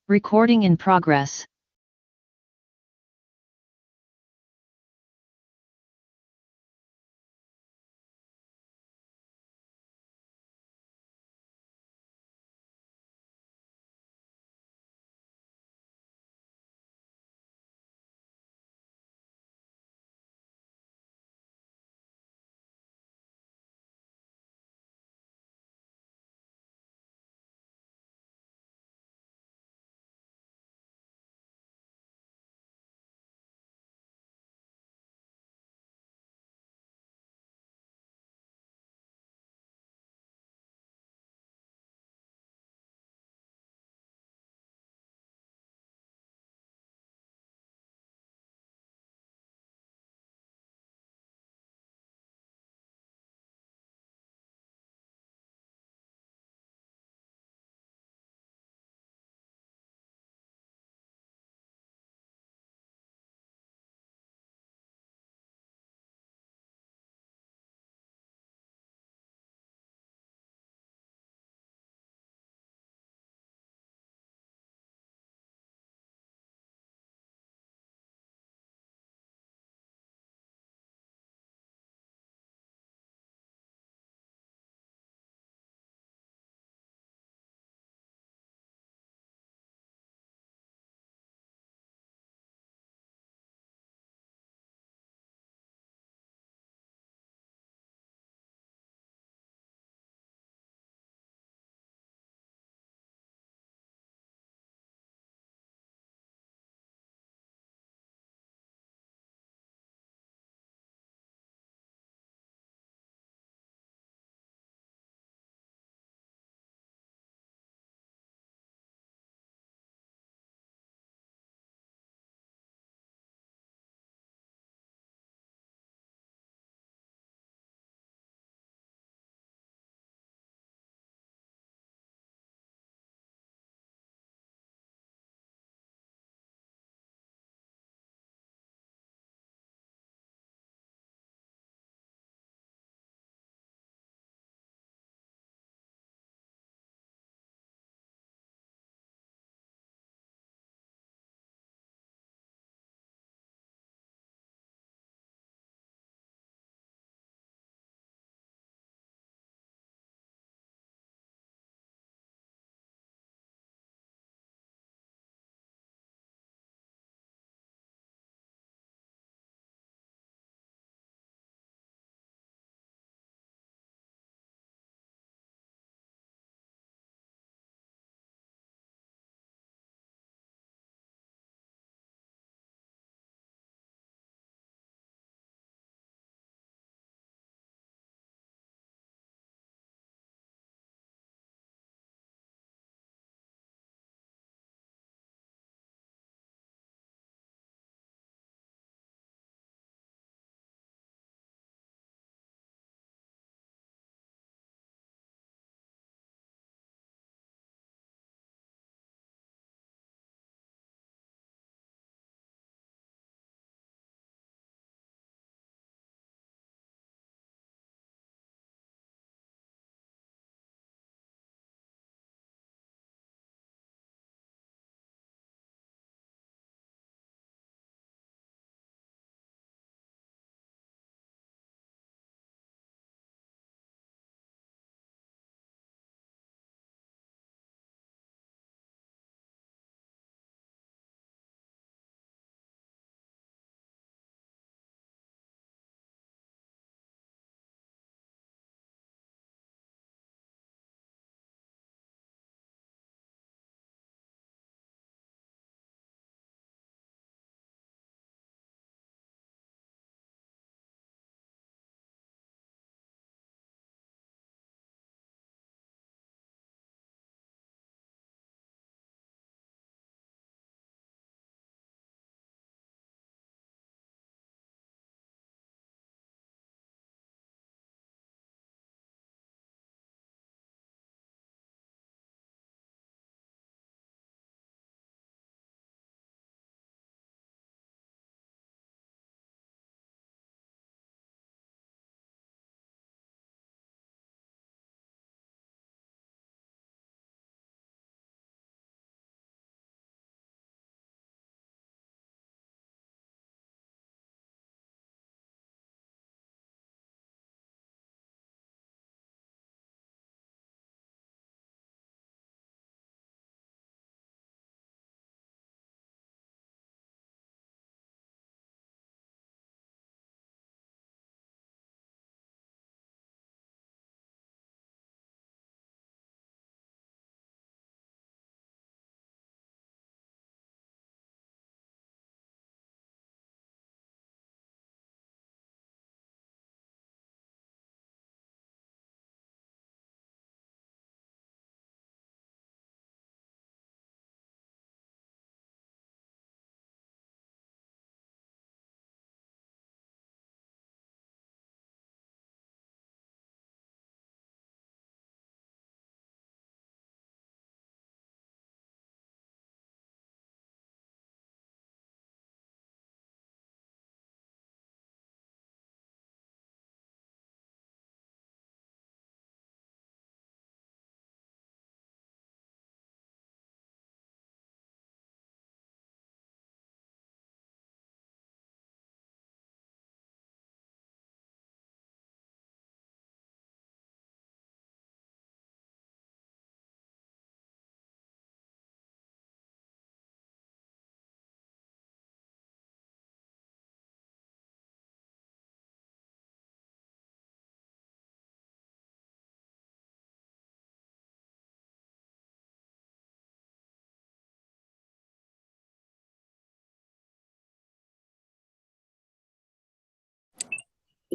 Recording in progress.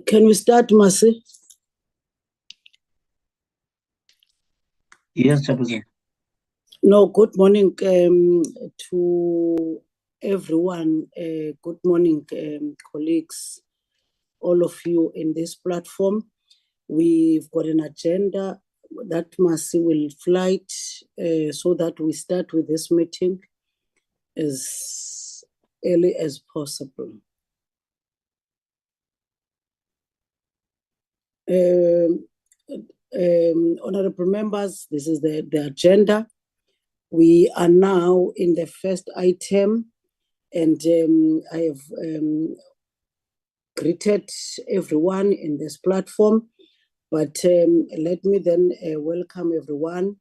Can we start, Masi? Yes, Chairperson. No, good morning to everyone. Good morning, colleagues, all of you in this platform. We've got an agenda that Masi will flight so that we start with this meeting as early as possible. Honorable members, this is the agenda. We are now in the first item, and I have greeted everyone in this platform, but let me then welcome everyone.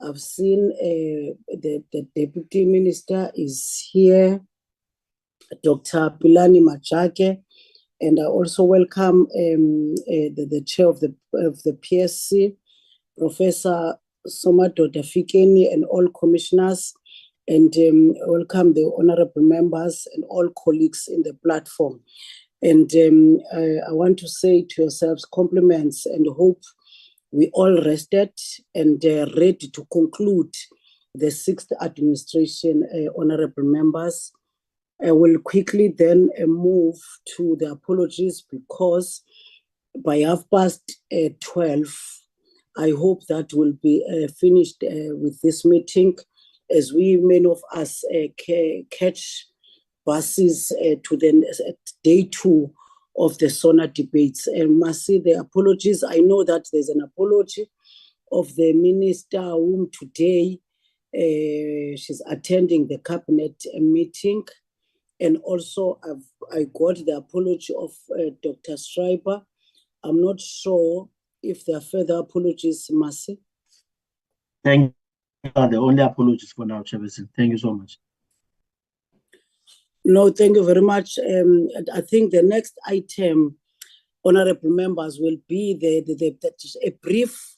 I've seen the Deputy Minister is here, Dr. Pilani Machake, and I also welcome the Chair of the PSC, Professor Somato Dafikeni, and all commissioners, and welcome the honorable members and all colleagues in the platform. And I want to say to yourselves compliments and hope we all rested and ready to conclude the sixth administration, honorable members. I will quickly then move to the apologies, because by 12:30, I hope that will be finished with this meeting, as many of us catch buses to the day 2 of the SONA debates. And Masi, the apologies, I know that there's an apology of the minister whom today she's attending the cabinet meeting. And also I got the apology of Dr. Schreiber. I'm not sure if there are further apologies, Masi. Thank you. The only apologies for now, Chairperson. Thank you so much. No, thank you very much. I think the next item, honorable members, will be a brief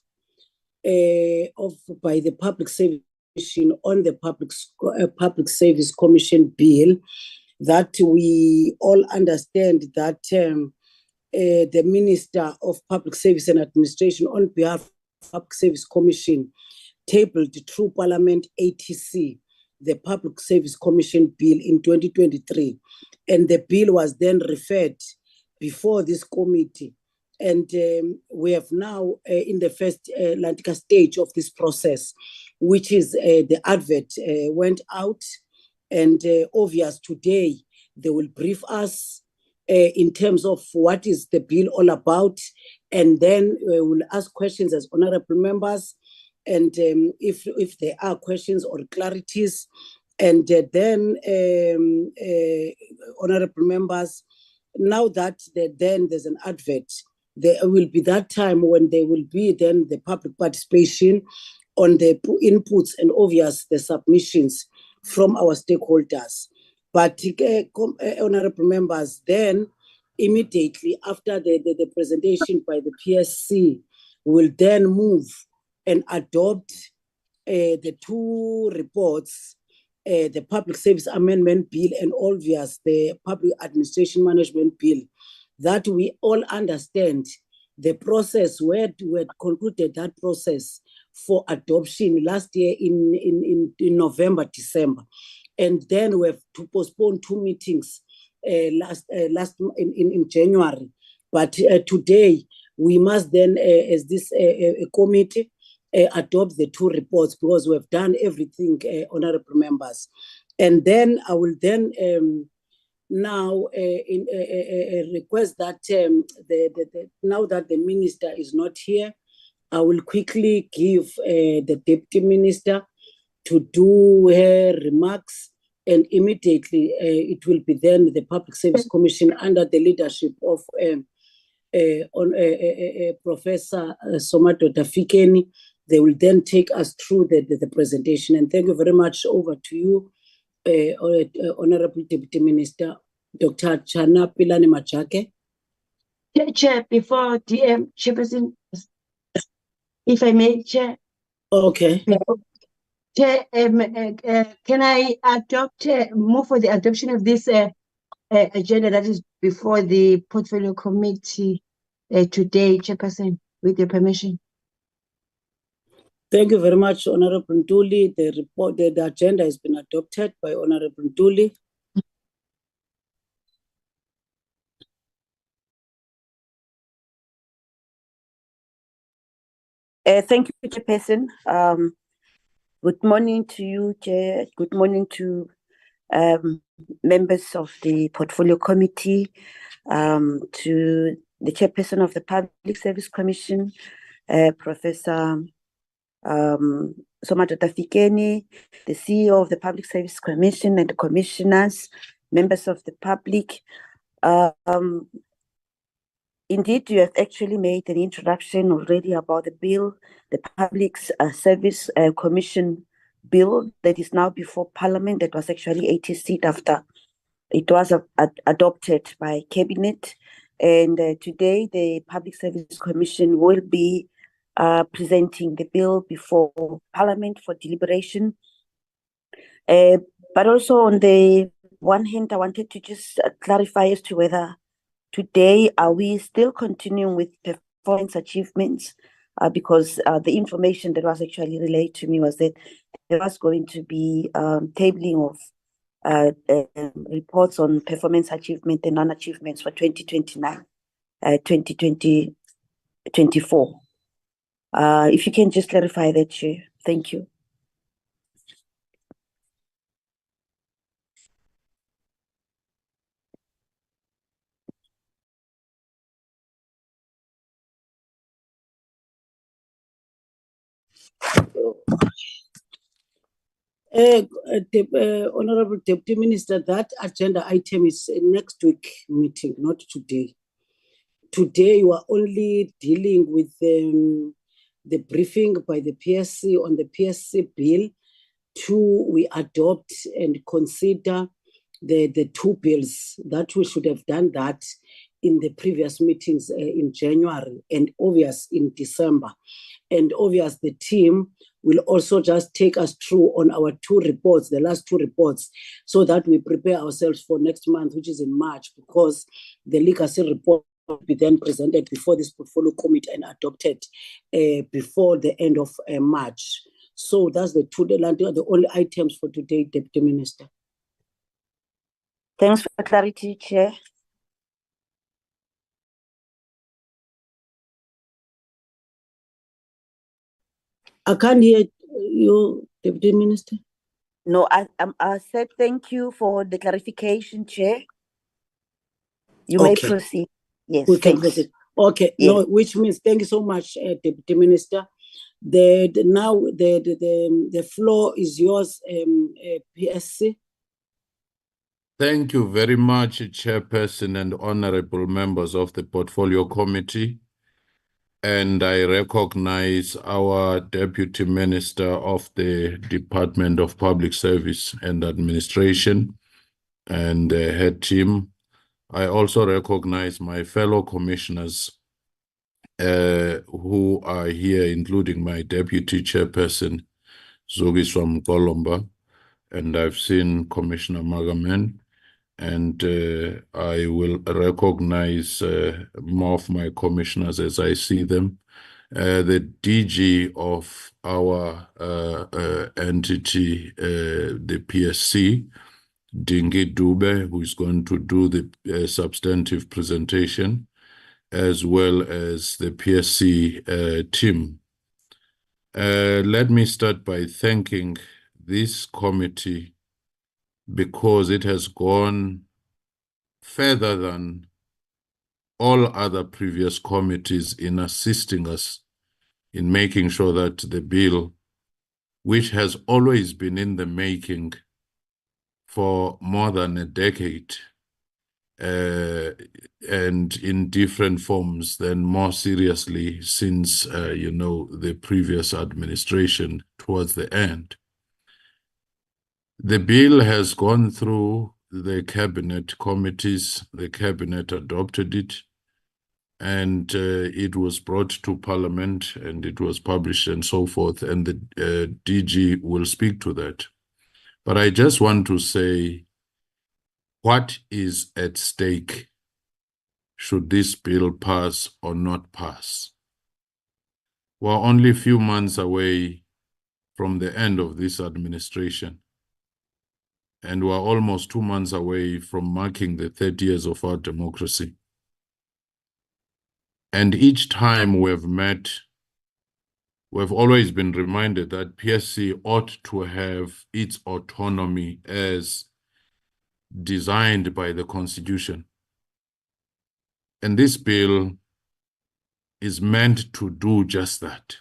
by the Public Service Commission on the Public Service Commission bill, that we all understand that the Minister of Public Service and Administration, on behalf of the Public Service Commission, tabled through Parliament ATC the Public Service Commission bill in 2023, and the bill was then referred before this committee, and we have now in the first stage of this process, which is the advert went out, and obvious today they will brief us in terms of what is the bill all about, and then we will ask questions as honorable members, and if there are questions or clarities, and then honorable members, now that then there's an advert, there will be that time when there will be then the public participation on the inputs and obvious the submissions from our stakeholders. But honorable members, then immediately after the presentation by the PSC, will then move and adopt the 2 reports, the Public Service Amendment Bill and obvious the Public Administration Management Bill, that we all understand the process, where we had concluded that process for adoption last year in November, December. And then we have to postpone 2 meetings last in January. But today, we must then, as this committee, adopt the 2 reports, because we have done everything, honorable members. And then I will then now request that now that the minister is not here, I will quickly give the Deputy Minister to do her remarks, and immediately it will be then the Public Service Commission under the leadership of Professor Somato Dafikeni. They will then take us through the presentation. And thank you very much. Over to you, Honorable Deputy Minister, Dr. Chana Pilani Machake. Chair, before DM, Chairperson, if I may, Chair. Okay. Chair, can I move for the adoption of this agenda that is before the Portfolio Committee today, Chairperson, with your permission. Thank you very much, Honorable Ntuli. The agenda has been adopted by Honorable Ntuli. Thank you, Chairperson. Good morning to you, Chair. Good morning to members of the Portfolio Committee, to the Chairperson of the Public Service Commission, Professor Somadoda Fikeni, the CEO of the Public Service Commission, and the commissioners, members of the public. Indeed, you have actually made an introduction already about the bill, the Public Service Commission bill that is now before Parliament, that was actually 80 after it was adopted by Cabinet. And today, the Public Service Commission will be presenting the bill before Parliament for deliberation. But also on the one hand, I wanted to just clarify as to whether today, are we still continuing with performance achievements? Because the information that was actually relayed to me was that there was going to be tabling of reports on performance achievement and non-achievements for 2029, 2024. If you can just clarify that, Chair. Thank you. Honorable Deputy Minister, that agenda item is next week meeting, not today. Today, you are only dealing with the briefing by the PSC on the PSC bill. We adopt and consider the two bills. That we should have done that in the previous meetings in January and obvious in December. And obvious the team will also just take us through on our two reports, the last two reports, so that we prepare ourselves for next month, which is in March, because the legacy report will be then presented before this portfolio committee and adopted before the end of March. So that's the only items for today, Deputy Minister. Thanks for the clarity, Chair. I can't hear you, Deputy Minister. No, I said thank you for the clarification, Chair. You may proceed. Yes, we can proceed. Okay, yes. No, which means thank you so much, Deputy Minister. Now the floor is yours, PSC. Thank you very much, Chairperson and honorable members of the Portfolio Committee. And I recognize our Deputy Minister of the Department of Public Service and Administration and her team. I also recognize my fellow commissioners who are here, including my Deputy Chairperson, Zogiswa Mkolomba, and I've seen Commissioner Magaman, and I will recognize more of my commissioners as I see them. The DG of our entity, the PSC, Dingi Dube, who is going to do the substantive presentation, as well as the PSC team. Let me start by thanking this committee because it has gone further than all other previous committees in assisting us in making sure that the bill, which has always been in the making for more than a decade, and in different forms, then more seriously since, the previous administration towards the end. The bill has gone through the cabinet committees, the cabinet adopted it, and it was brought to Parliament and it was published and so forth, and the DG will speak to that. But I just want to say What is at stake should this bill pass or not pass? We're only a few months away from the end of this administration, and we're almost 2 months away from marking the 30 years of our democracy. And each time we've met, we've always been reminded that PSC ought to have its autonomy as designed by the Constitution. And this bill is meant to do just that.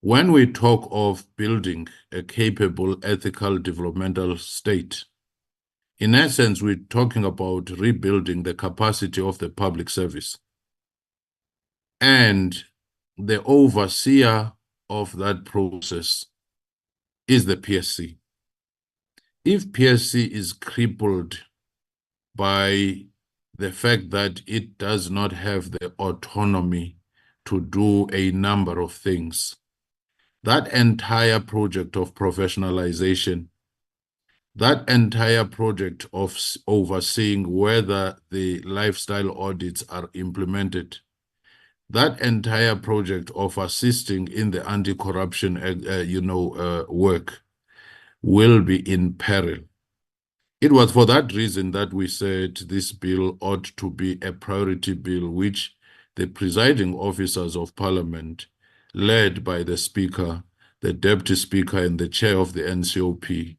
When we talk of building a capable ethical developmental state, in essence, we're talking about rebuilding the capacity of the public service. And the overseer of that process is the PSC. If PSC is crippled by the fact that it does not have the autonomy to do a number of things, that entire project of professionalization, that entire project of overseeing whether the lifestyle audits are implemented, that entire project of assisting in the anti-corruption work will be in peril. It was for that reason that we said this bill ought to be a priority bill, which the presiding officers of Parliament, led by the Speaker, the Deputy Speaker, and the Chair of the NCOP,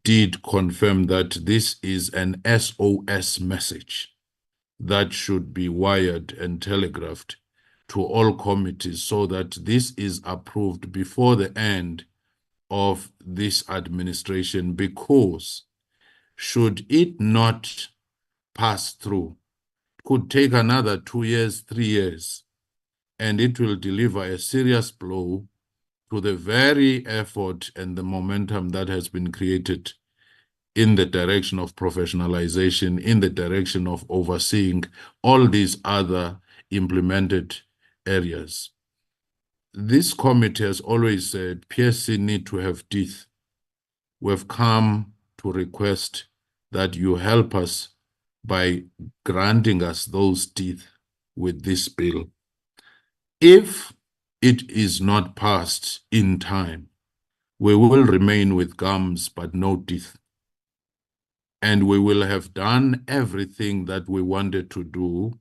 did confirm that this is an SOS message that should be wired and telegraphed to all committees so that this is approved before the end of this administration, because should it not pass through, it could take another 2 years, 3 years, and it will deliver a serious blow to the very effort and the momentum that has been created in the direction of professionalization, in the direction of overseeing all these other implemented areas. This committee has always said PSC need to have teeth. We've come to request that you help us by granting us those teeth with this bill. If it is not passed in time, we will remain with gums but no teeth. And we will have done everything that we wanted to do,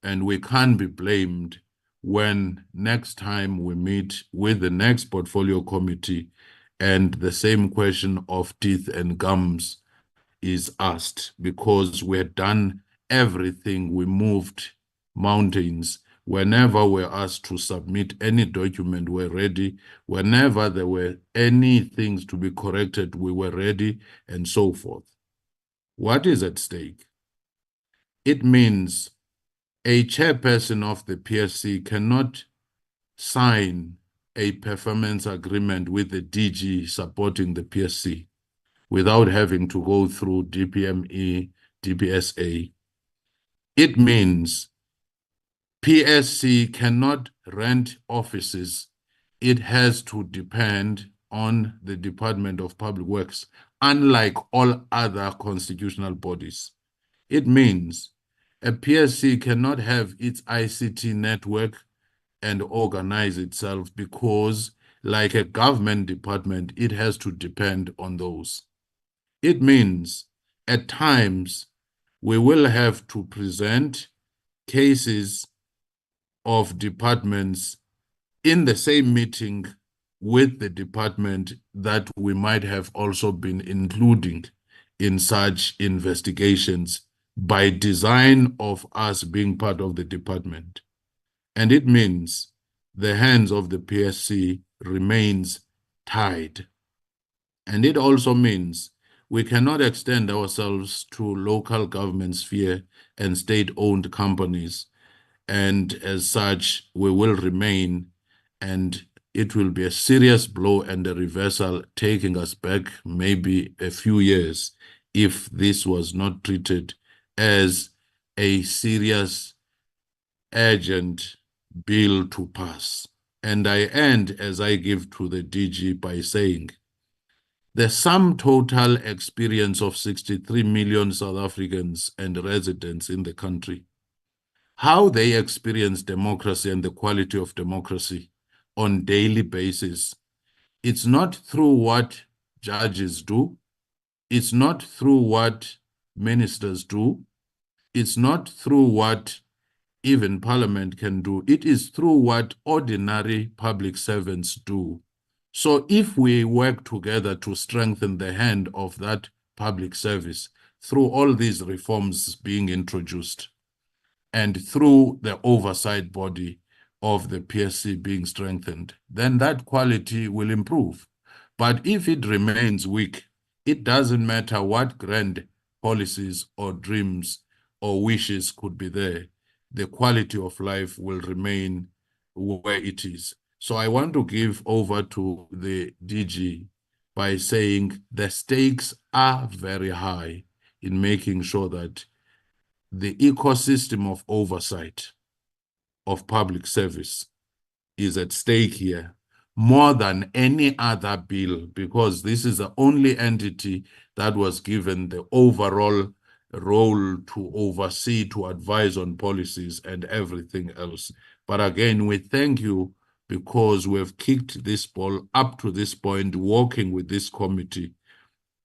and we can't be blamed when next time we meet with the next portfolio committee and the same question of teeth and gums is asked, because we had done everything. We moved mountains. Whenever we're asked to submit any document, we're ready. Whenever there were any things to be corrected, we were ready, and so forth. What is at stake? It means a chairperson of the PSC cannot sign a performance agreement with the DG supporting the PSC without having to go through DPME, DPSA. It means PSC cannot rent offices. It has to depend on the Department of Public Works, unlike all other constitutional bodies. It means a PSC cannot have its ICT network and organize itself, because, like a government department, it has to depend on those. It means at times we will have to present cases of departments in the same meeting with the department that we might have also been including in such investigations by design of us being part of the department. And it means the hands of the PSC remains tied. And it also means we cannot extend ourselves to local government sphere and state-owned companies. And as such, we will remain, and it will be a serious blow and a reversal, taking us back maybe a few years if this was not treated as a serious, urgent bill to pass. And I end, as I give to the DG, by saying, the sum total experience of 63 million South Africans and residents in the country, how they experience democracy and the quality of democracy on daily basis. It's not through what judges do. It's not through what ministers do. It's not through what even Parliament can do. It is through what ordinary public servants do. So if we work together to strengthen the hand of that public service through all these reforms being introduced and through the oversight body of the PSC being strengthened, then that quality will improve. But if it remains weak, it doesn't matter what grand policies or dreams or wishes could be there, the quality of life will remain where it is. So I want to give over to the DG by saying the stakes are very high in making sure that the ecosystem of oversight of public service is at stake here more than any other bill, because this is the only entity that was given the overall role to oversee, to advise on policies and everything else. But again, we thank you because we've kicked this ball up to this point, working with this committee.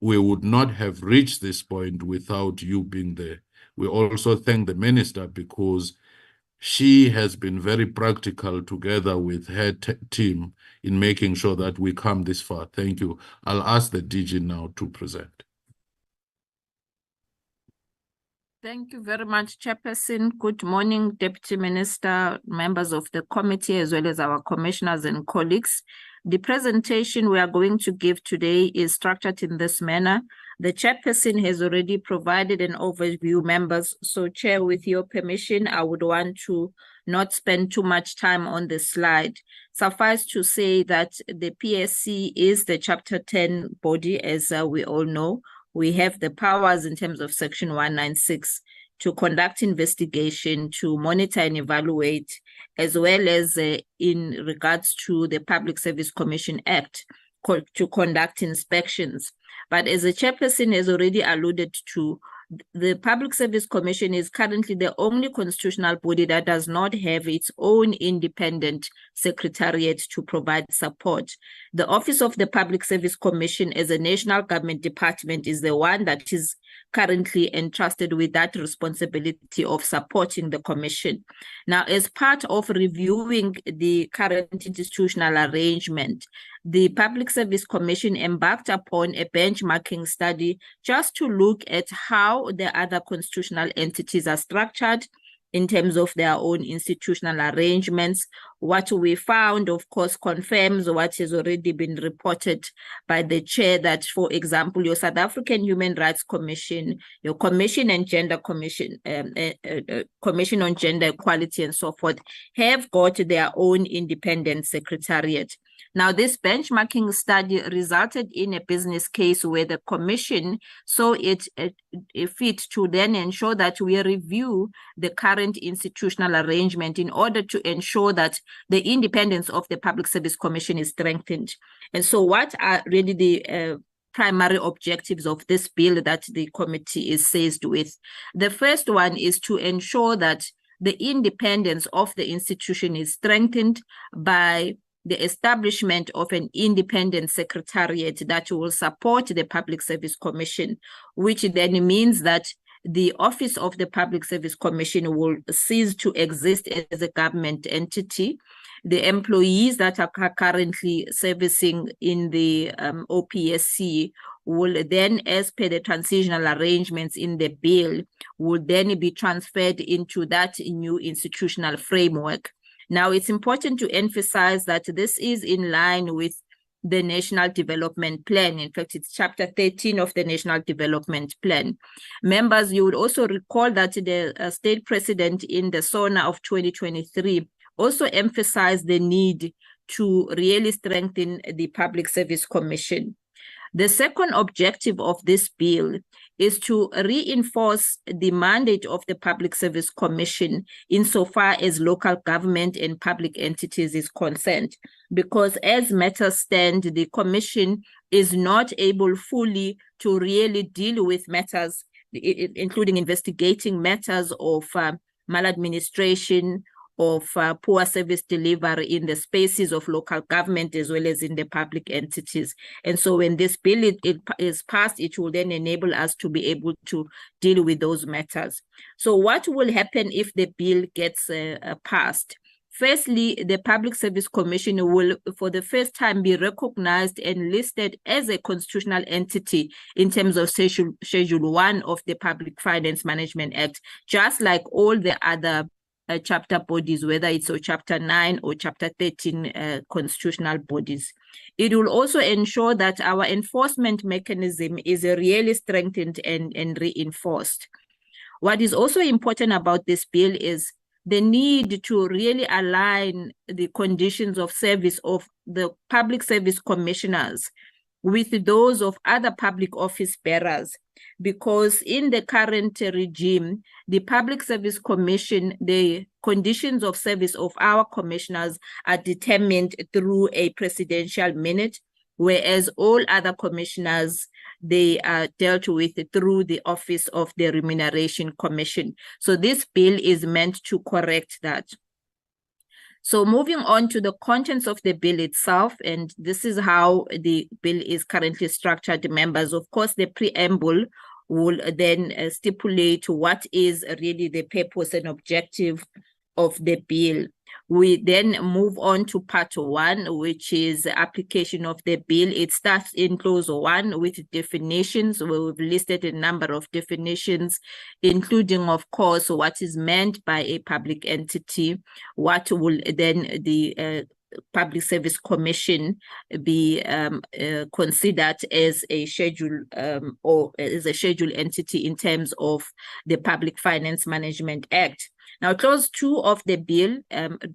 We would not have reached this point without you being there. We also thank the minister because she has been very practical together with her team in making sure that we come this far. Thank you. I'll ask the DG now to present. Thank you very much, Chairperson. Good morning, Deputy Minister, members of the committee, as well as our commissioners and colleagues. The presentation we are going to give today is structured in this manner. The Chairperson has already provided an overview, members. So, Chair, with your permission, I would want to not spend too much time on the slide. Suffice to say that the PSC is the Chapter 10 body, as we all know. We have the powers in terms of Section 196 to conduct investigation, to monitor and evaluate, as well as in regards to the Public Service Commission Act to conduct inspections. But as the Chairperson has already alluded to, the Public Service Commission is currently the only constitutional body that does not have its own independent secretariat to provide support. The Office of the Public Service Commission as a national government department is the one that is currently entrusted with that responsibility of supporting the Commission. Now, as part of reviewing the current institutional arrangement, the Public Service Commission embarked upon a benchmarking study just to look at how the other constitutional entities are structured in terms of their own institutional arrangements. What we found, of course, confirms what has already been reported by the chair, that, for example, your South African Human Rights Commission, your Commission and Gender Commission, Commission on Gender Equality and so forth, have got their own independent secretariat. Now, this benchmarking study resulted in a business case where the Commission saw it fit to then ensure that we review the current institutional arrangement in order to ensure that the independence of the Public Service Commission is strengthened. And so what are really the primary objectives of this bill that the committee is seized with? The first one is to ensure that the independence of the institution is strengthened by the establishment of an independent secretariat that will support the Public Service Commission, which then means that the Office of the Public Service Commission will cease to exist as a government entity. The employees that are currently servicing in the OPSC will then, as per the transitional arrangements in the bill, will then be transferred into that new institutional framework. Now, it's important to emphasize that this is in line with the National Development Plan. In fact, it's Chapter 13 of the National Development Plan. Members, you would also recall that the State President in the SONA of 2023 also emphasized the need to really strengthen the Public Service Commission. The second objective of this bill is to reinforce the mandate of the Public Service Commission insofar as local government and public entities is concerned. Because as matters stand, the Commission is not able fully to really deal with matters, including investigating matters of maladministration, of poor service delivery in the spaces of local government as well as in the public entities. And so when this bill is passed, it will then enable us to be able to deal with those matters. So what will happen if the bill gets passed? Firstly, the Public Service Commission will, for the first time, be recognized and listed as a constitutional entity in terms of Schedule 1 of the Public Finance Management Act, just like all the other chapter bodies, whether it's Chapter 9 or Chapter 13 constitutional bodies. It will also ensure that our enforcement mechanism is really strengthened and reinforced. What is also important about this bill is the need to really align the conditions of service of the public service commissioners with those of other public office bearers, because in the current regime, the Public Service Commission, the conditions of service of our commissioners are determined through a presidential minute, whereas all other commissioners, they are dealt with through the Office of the Remuneration Commission. So this bill is meant to correct that. So moving on to the contents of the bill itself, and this is how the bill is currently structured, members. Of course, the preamble will then stipulate what is really the purpose and objective of the bill. We then move on to part 1, which is the application of the bill. It starts in clause 1 with definitions, where we've listed a number of definitions, including, of course, what is meant by a public entity, what will then the Public Service Commission be considered as a schedule or as a schedule entity in terms of the Public Finance Management Act. Now, clause 2 of the bill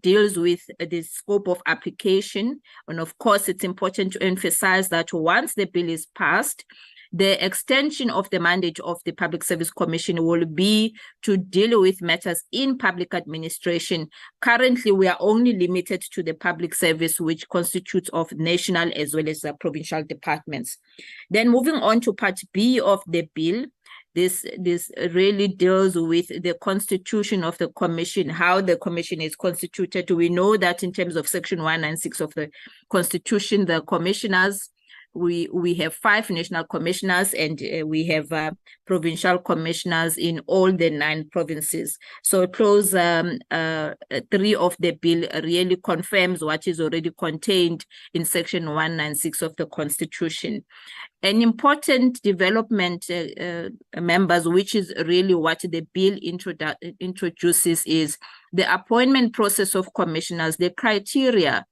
deals with the scope of application. And of course, it's important to emphasize that once the bill is passed, the extension of the mandate of the Public Service Commission will be to deal with matters in public administration. Currently, we are only limited to the public service, which constitutes of national as well as provincial departments. Then moving on to part B of the bill, this really deals with the constitution of the commission, how the commission is constituted. We know that in terms of Section 196 of the Constitution, the commissioners, we have 5 national commissioners and we have provincial commissioners in all the 9 provinces. So clause 3 of the bill really confirms what is already contained in Section 196 of the Constitution. An important development, members, which is really what the bill introduces, is the appointment process of commissioners, the criteria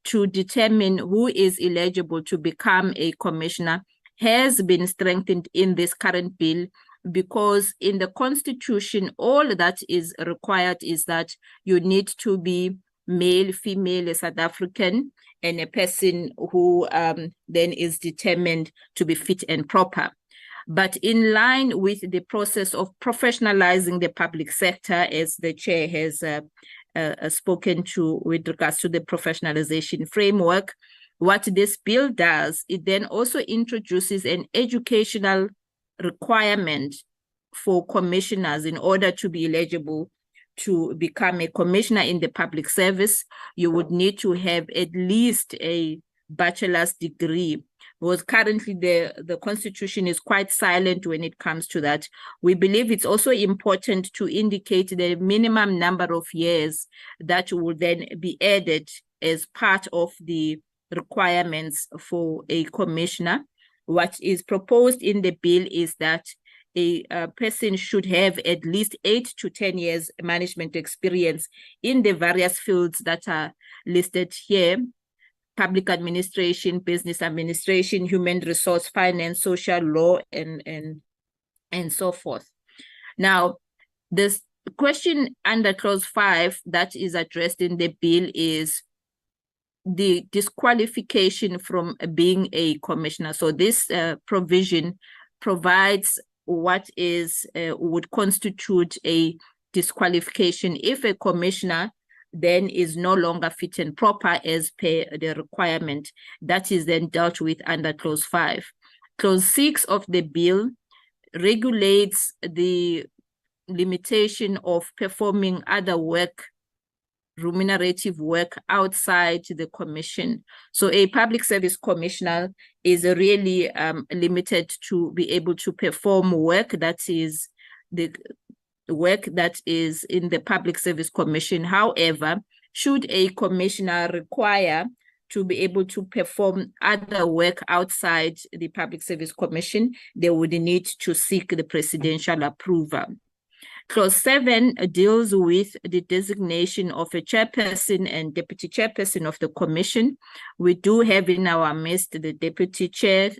to determine who is eligible to become a commissioner has been strengthened in this current bill, because in the Constitution, all that is required is that you need to be male, female, South African, and a person who then is determined to be fit and proper. But in line with the process of professionalizing the public sector, as the chair has spoken to with regards to the professionalization framework, what this bill does, it then also introduces an educational requirement for commissioners. In order to be eligible to become a commissioner in the public service, you would need to have at least a bachelor's degree, because currently the Constitution is quite silent when it comes to that. We believe it's also important to indicate the minimum number of years that will then be added as part of the requirements for a commissioner. What is proposed in the bill is that a person should have at least 8 to 10 years management experience in the various fields that are listed here: public administration, business administration, human resource, finance, social law, and so forth. Now, this question under clause 5 that is addressed in the bill is the disqualification from being a commissioner. So this provision provides what is would constitute a disqualification if a commissioner then is no longer fit and proper as per the requirement. That is then dealt with under Clause 5. Clause 6 of the bill regulates the limitation of performing other work, remunerative work outside the commission. So a public service commissioner is really limited to be able to perform work that is the work that is in the Public Service Commission. However, should a commissioner require to be able to perform other work outside the Public Service Commission, they would need to seek the presidential approval. Clause 7 deals with the designation of a chairperson and deputy chairperson of the commission. We do have in our midst the deputy chair,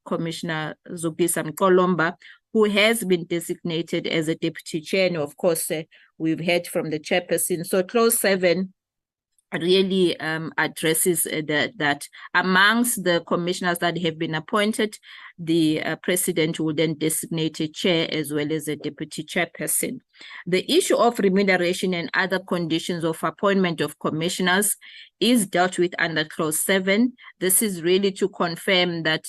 Commissioner Zugisa Mkolomba, who has been designated as a deputy chair. And of course, we've heard from the chairperson. So Clause 7 really addresses that amongst the commissioners that have been appointed, the president will then designate a chair as well as a deputy chairperson. The issue of remuneration and other conditions of appointment of commissioners is dealt with under Clause 7. This is really to confirm that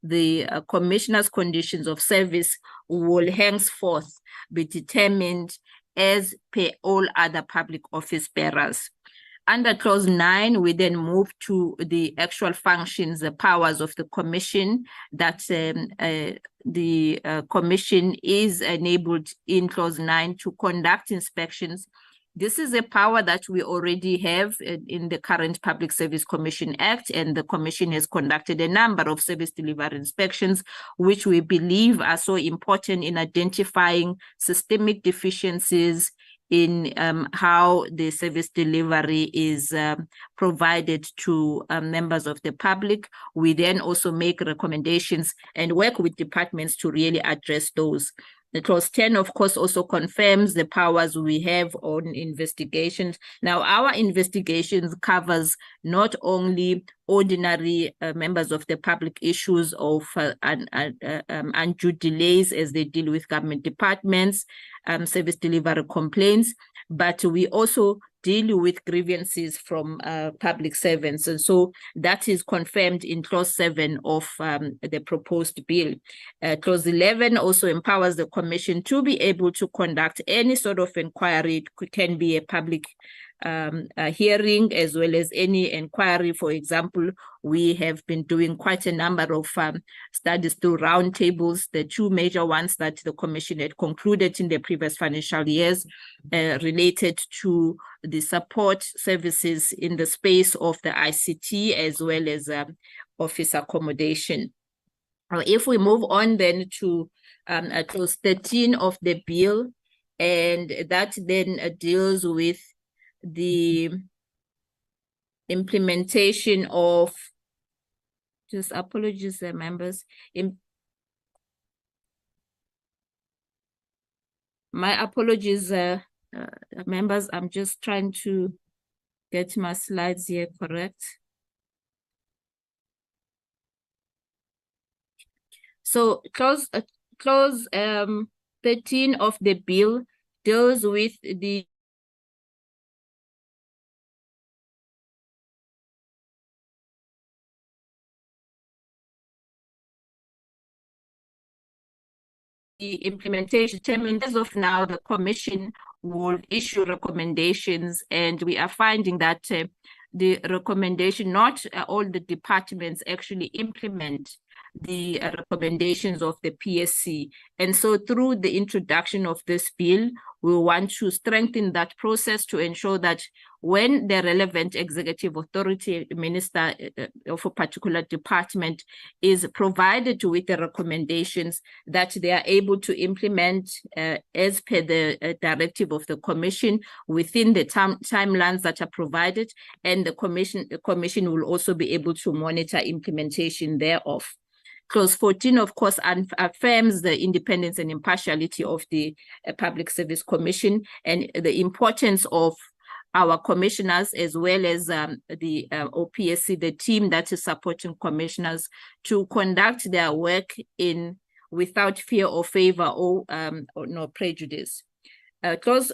the commissioners' conditions of service will henceforth be determined as per all other public office bearers. Under Clause 9, we then move to the actual functions, the powers of the commission, that the commission is enabled in Clause 9 to conduct inspections. This is a power that we already have in the current Public Service Commission Act, and the commission has conducted a number of service delivery inspections, which we believe are so important in identifying systemic deficiencies in how the service delivery is provided to members of the public. We then also make recommendations and work with departments to really address those. The Clause 10, of course, also confirms the powers we have on investigations. Now, our investigations covers not only ordinary members of the public issues of undue delays as they deal with government departments, service delivery complaints, but we also deal with grievances from public servants. And so that is confirmed in Clause 7 of the proposed bill. Clause 11 also empowers the commission to be able to conduct any sort of inquiry. It can be a public hearing as well as any inquiry. For example, we have been doing quite a number of studies through roundtables. The two major ones that the commission had concluded in the previous financial years related to the support services in the space of the ICT as well as office accommodation. If we move on then to Clause 13 of the bill, and that then deals with the implementation of, just apologies, members. My apologies, members. I'm just trying to get my slides here correct. So clause 13 of the bill deals with the implementation term. As of now, the commission will issue recommendations, and we are finding that the recommendation, not all the departments actually implement the recommendations of the PSC. And so through the introduction of this bill, we want to strengthen that process to ensure that when the relevant executive authority minister of a particular department is provided with the recommendations, that they are able to implement as per the directive of the commission within the timelines that are provided, and the commission will also be able to monitor implementation thereof. Clause 14, of course, affirms the independence and impartiality of the Public Service Commission and the importance of our commissioners as well as the OPSC, the team that is supporting commissioners, to conduct their work without fear or favor or no prejudice. Clause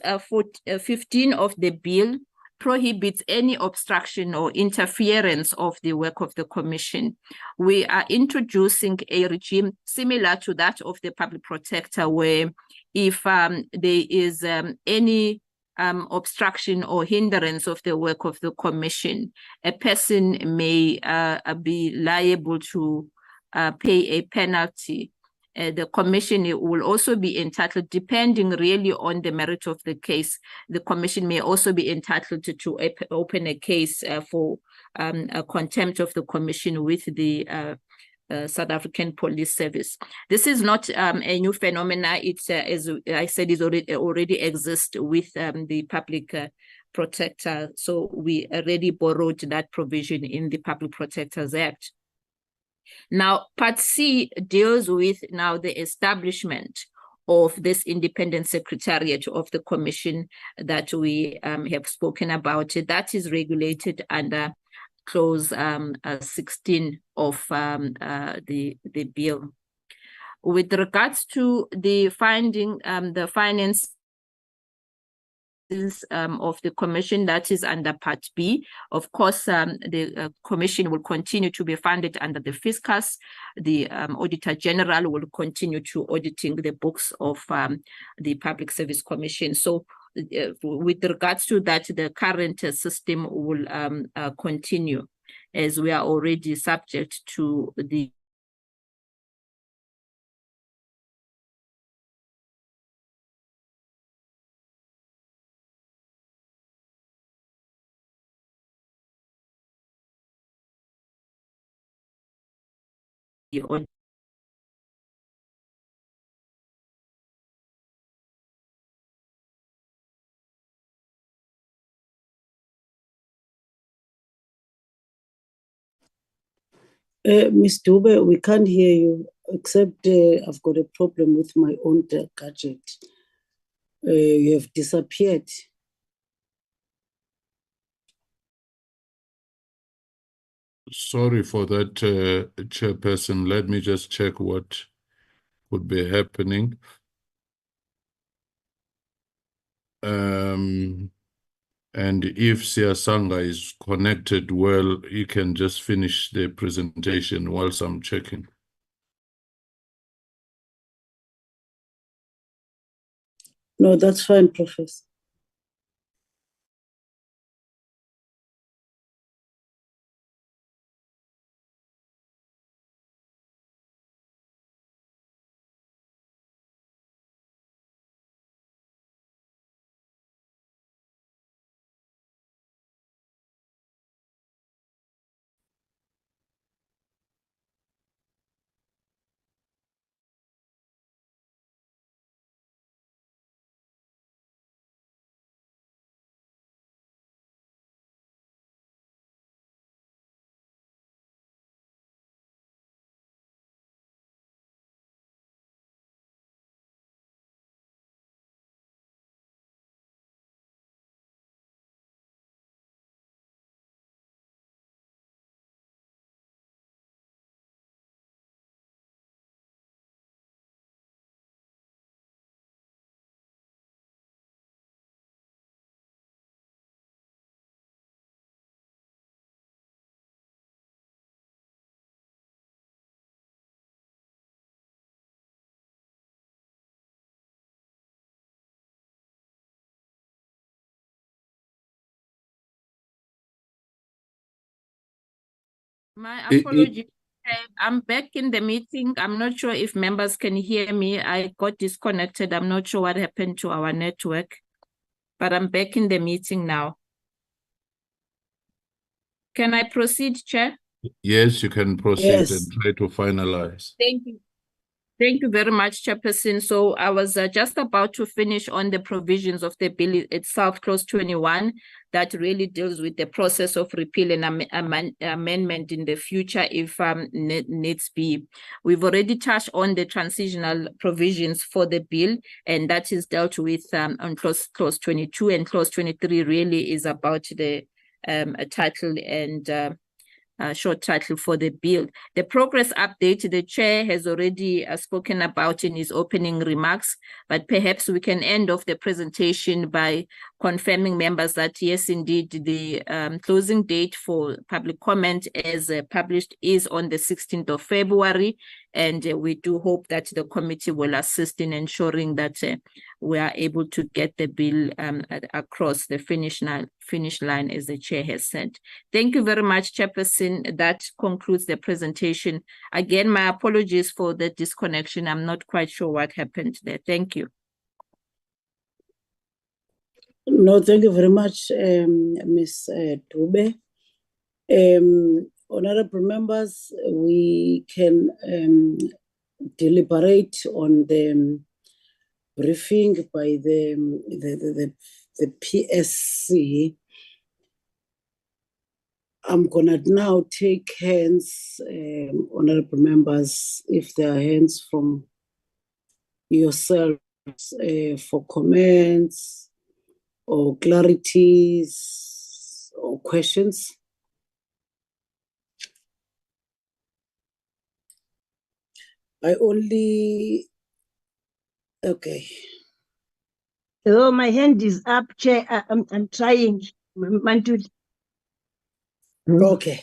15 of the bill prohibits any obstruction or interference of the work of the Commission. We are introducing a regime similar to that of the Public Protector, where if there is any obstruction or hindrance of the work of the Commission, a person may be liable to pay a penalty. The Commission will also be entitled, depending really on the merit of the case, the Commission may also be entitled to open a case for a contempt of the Commission with the South African Police Service. This is not a new phenomena. It's, as I said, is already exists with the Public Protector. So we already borrowed that provision in the Public Protectors Act. Now, Part C deals with now the establishment of this independent secretariat of the Commission that we have spoken about. That is regulated under Clause 16 of the bill. With regards to the finding, the finance of the Commission, that is under Part B. Of course, the Commission will continue to be funded under the fiscus. The Auditor General will continue to auditing the books of the Public Service Commission. So with regards to that, the current system will continue, as we are already subject to the on. Ms. Dube, we can't hear you, except I've got a problem with my own gadget. You have disappeared. Sorry for that, Chairperson. Let me just check what would be happening. And if Siasanga is connected well, you can just finish the presentation whilst I'm checking. No, that's fine, Professor. My apologies. I'm back in the meeting. I'm not sure if members can hear me. I got disconnected. I'm not sure what happened to our network, but I'm back in the meeting now. Can I proceed, Chair? Yes, you can proceed. Yes. And try to finalize. Thank you. Thank you very much, Chairperson. So I was just about to finish on the provisions of the bill itself, Clause 21, that really deals with the process of repeal and amendment in the future if needs be. We've already touched on the transitional provisions for the bill, and that is dealt with on Clause 22, and Clause 23 really is about the title and short title for the bill. The progress update, the chair has already spoken about in his opening remarks, but perhaps we can end off the presentation by confirming members that yes, indeed, the closing date for public comment as published is on the 16th of February. And we do hope that the committee will assist in ensuring that we are able to get the bill across the finish line, as the chair has said. Thank you very much, Chairperson. That concludes the presentation. Again, my apologies for the disconnection. I'm not quite sure what happened there. Thank you. No, thank you very much, Ms. Dube. Honorable members, we can deliberate on the briefing by the PSC. I'm gonna now take hands, honorable members, if there are hands from yourselves for comments or clarities or questions. Okay. Oh, my hand is up, Chair. I'm trying. Mantu. Okay,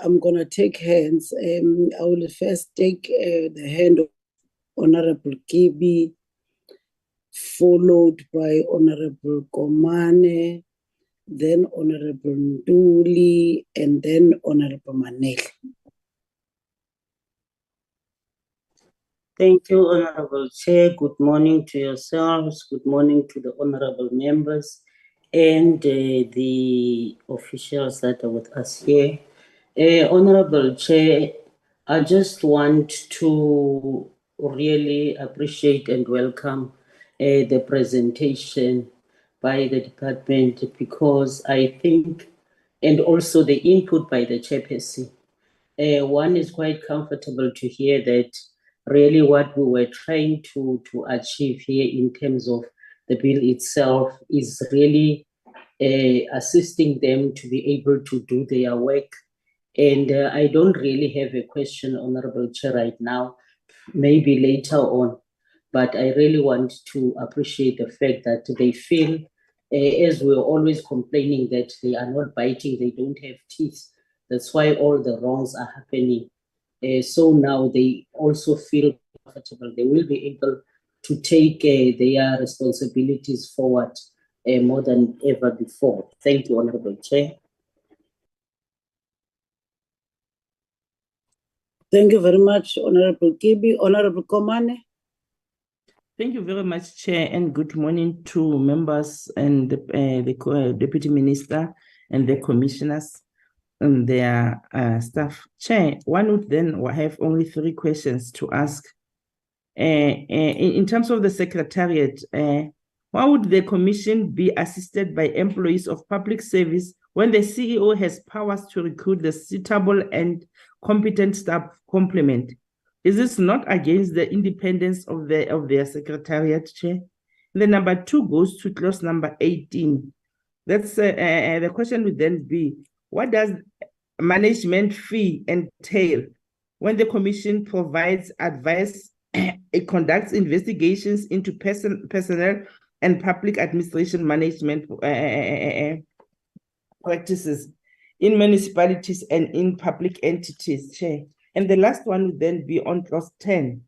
I'm gonna take hands. I will first take the hand of Honorable Kibi, followed by Honorable Komane, then Honorable Nduli, and then Honorable Manel. Thank you, Honorable Chair. Good morning to yourselves. Good morning to the honorable members and the officials that are with us here. Honorable Chair, I just want to really appreciate and welcome the presentation by the department, because I think, and also the input by the chairperson, one is quite comfortable to hear that really what we were trying to achieve here in terms of the bill itself is really assisting them to be able to do their work. And I don't really have a question, Honorable Chair, right now, maybe later on, but I really want to appreciate the fact that they feel, as we're always complaining that they are not biting, they don't have teeth. That's why all the wrongs are happening. So now they also feel comfortable. They will be able to take their responsibilities forward more than ever before. Thank you, Honorable Chair. Thank you very much, Honorable Kibi. Honorable Komane. Thank you very much, Chair, and good morning to members and the Deputy Minister and the commissioners and their staff. Chair, one would then have only 3 questions to ask. In terms of the Secretariat, why would the Commission be assisted by employees of public service when the CEO has powers to recruit the suitable and competent staff complement? Is this not against the independence of their Secretariat, Chair? And then number 2 goes to clause number 18. That's the question would then be, what does management fee entail when the Commission provides advice, it conducts investigations into personnel and public administration management practices in municipalities and in public entities, Chair? And the last one would then be on clause 10.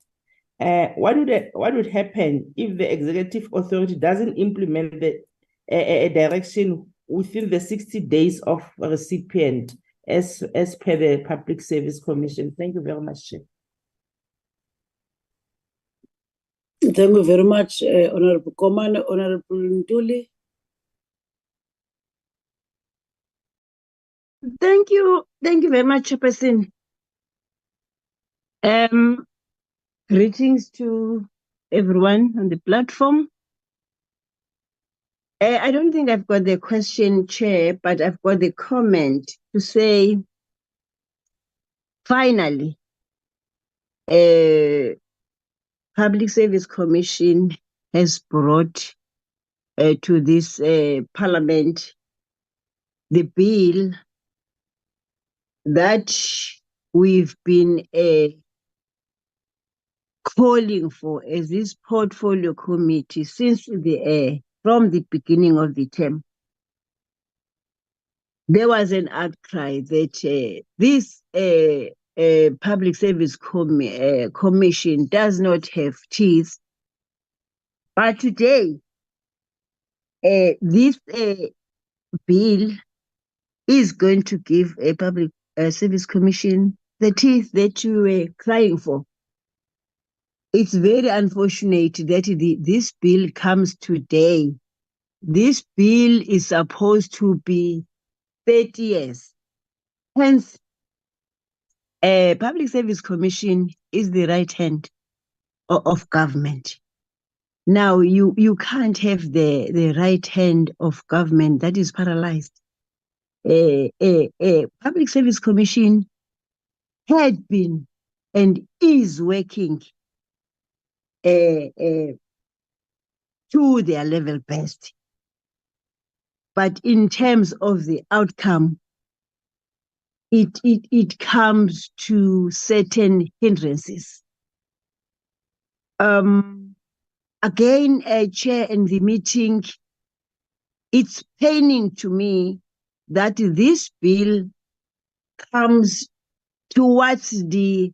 What would happen if the executive authority doesn't implement the direction within the 60 days of recipient as per the Public Service Commission? Thank you very much, Chair. Thank you very much, Honorable Komane. Honorable Nduli. Thank you very much, Chairperson. Greetings to everyone on the platform. I don't think I've got the question, Chair, but I've got the comment to say, finally, Public Service Commission has brought to this Parliament the bill that we've been calling for as this portfolio committee since from the beginning of the term. There was an outcry that this Public Service Commission does not have teeth. But today, this bill is going to give a Public Service Commission the teeth that you were crying for. It's very unfortunate that this bill comes today. This bill is supposed to be 30 years. Hence, a Public Service Commission is the right hand of government. Now, you can't have the right hand of government that is paralyzed. Public Service Commission had been and is working to their level best. But in terms of the outcome, it comes to certain hindrances. Again, Chair, in the meeting, it's paining to me that this bill comes towards the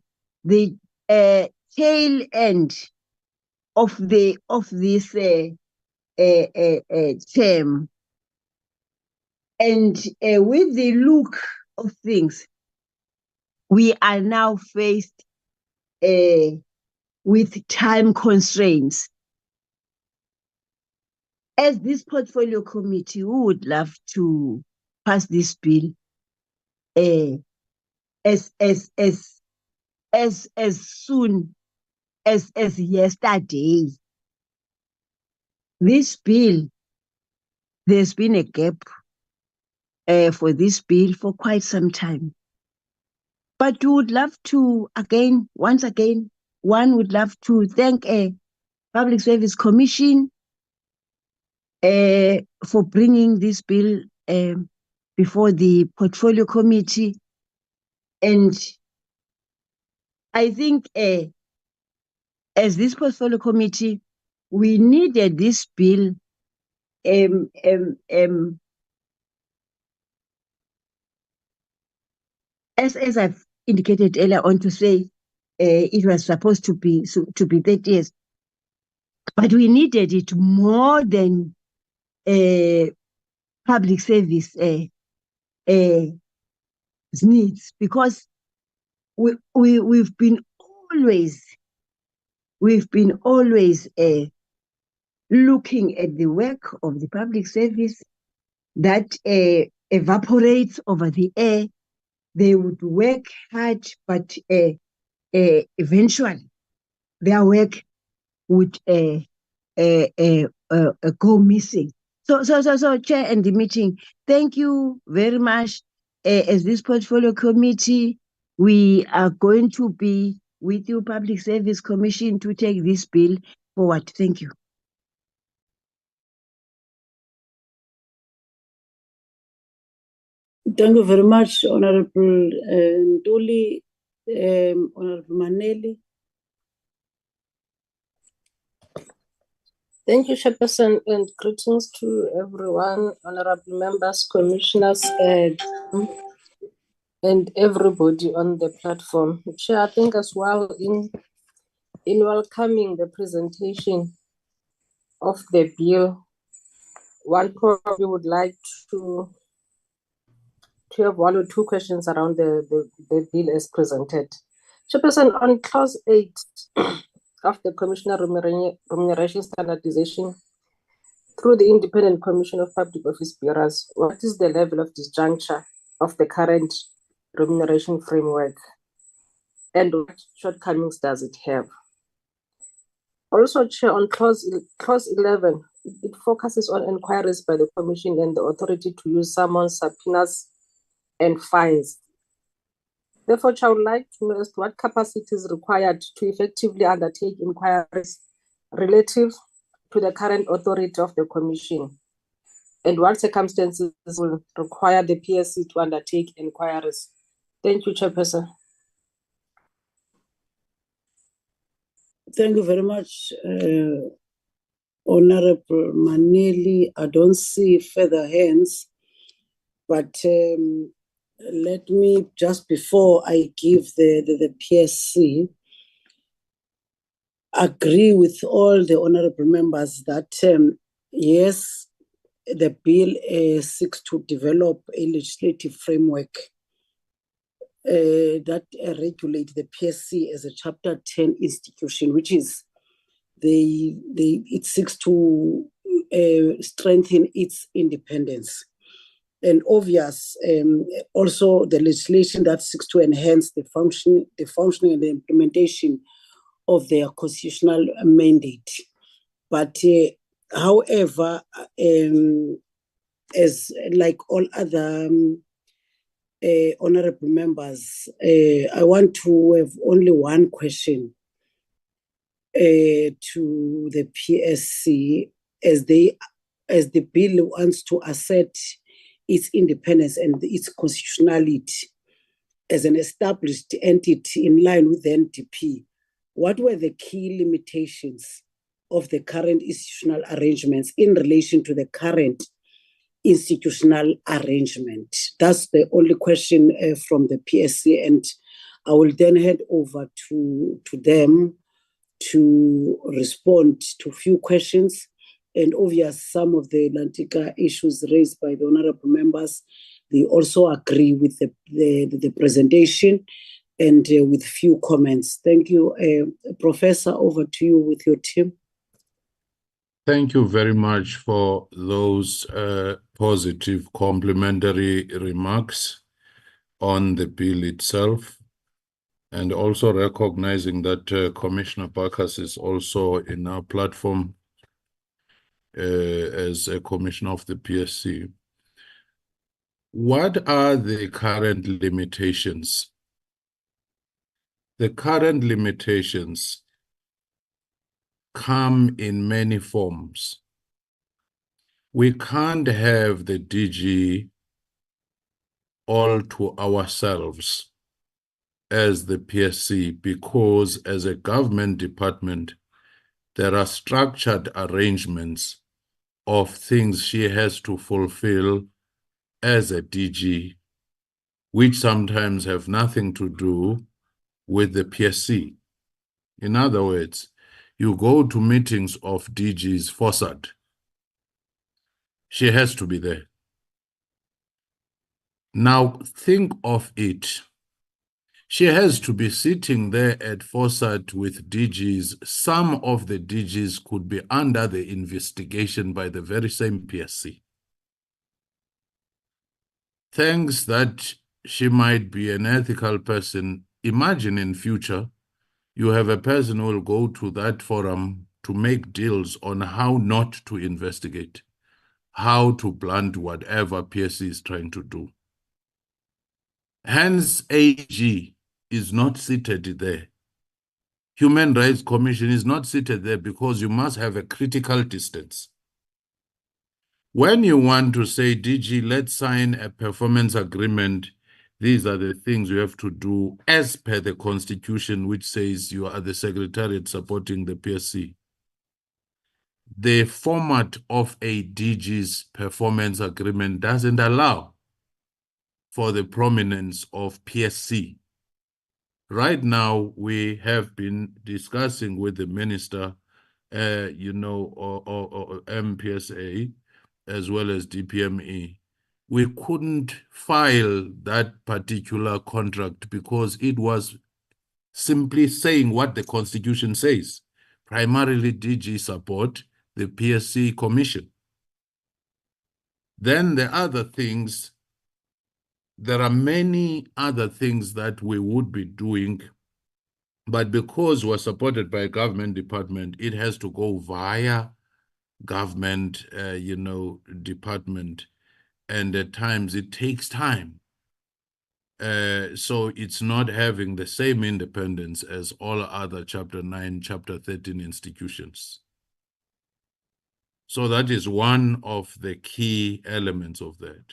tail end of this term, and with the look of things, we are now faced with time constraints. As this portfolio committee, we would love to pass this bill as soon as yesterday. This bill, there's been a gap for this bill for quite some time. But we would love to, once again, one would love to thank a Public Service Commission for bringing this bill before the portfolio committee. And I think as this portfolio committee, we needed this bill as I've indicated earlier on, to say it was supposed to be 30 years. But we needed it more than public service needs, because we've been always looking at the work of the public service that evaporates over the air. They would work hard, but eventually their work would go missing. So, Chair and the meeting, thank you very much. As this portfolio committee, we are going to be with you, Public Service Commission, to take this bill forward. Thank you. Thank you very much, Honorable Nduli, Honorable Maneli. Thank you, Chairperson, and greetings to everyone, honorable members, commissioners, and everybody on the platform. Chair, I think as well in welcoming the presentation of the bill, one probably would like to have one or two questions around the bill as presented. Chairperson, on clause 8 of the Commissioner Remuneration Standardization through the Independent Commission of Public Office Bearers, what is the level of disjuncture of the current remuneration framework, and what shortcomings does it have? Also, Chair, on clause 11, it focuses on inquiries by the Commission and the authority to use summons, subpoenas, and fines. Therefore, I would like to know as to what capacity is required to effectively undertake inquiries relative to the current authority of the Commission, and what circumstances will require the PSC to undertake inquiries Thank you, Chairperson. Thank you very much, Honorable Maneli. I don't see further hands, but let me, just before I give the PSC, agree with all the honorable members that yes, the bill seeks to develop a legislative framework that regulate the PSC as a Chapter 10 institution, which is it seeks to strengthen its independence. And obvious, also the legislation that seeks to enhance the functioning and the implementation of their constitutional mandate. But however, as like all other honorable members, I want to have only one question to the PSC as the bill wants to assert its independence and its constitutionality as an established entity in line with the NDP. What were the key limitations of the current institutional arrangements in relation to the current institutional arrangement? That's the only question from the PSC, and I will then hand over to them to respond to a few questions. And obviously, some of the Lantika issues raised by the honorable members, they also agree with the presentation and with few comments. Thank you. Professor, over to you with your team. Thank you very much for those positive complimentary remarks on the bill itself, and also recognizing that Commissioner Bacchus is also in our platform as a commissioner of the PSC. What are the current limitations? The current limitations come in many forms. We can't have the DG all to ourselves as the PSC, because as a government department, there are structured arrangements of things she has to fulfill as a DG, which sometimes have nothing to do with the PSC. In other words, you go to meetings of DG's FOSAD, she has to be there. Now think of it. She has to be sitting there at FOSAD with DGs. Some of the DGs could be under the investigation by the very same PSC. Thanks that she might be an ethical person. Imagine in future, you have a person who will go to that forum to make deals on how not to investigate, how to blunt whatever PSC is trying to do. Hence, AG is not seated there. Human Rights Commission is not seated there because you must have a critical distance. When you want to say, DG, let's sign a performance agreement, these are the things you have to do as per the Constitution, which says you are the Secretariat supporting the PSC. The format of a DG's performance agreement doesn't allow for the prominence of PSC. Right now, we have been discussing with the minister, or MPSA, as well as DPME. We couldn't file that particular contract because it was simply saying what the Constitution says. Primarily DG support the PSC Commission. Then the other things, there are many other things that we would be doing, but because we're supported by a government department, it has to go via government, department, and at times it takes time. So it's not having the same independence as all other Chapter 9, Chapter 13 institutions. So that is one of the key elements of that.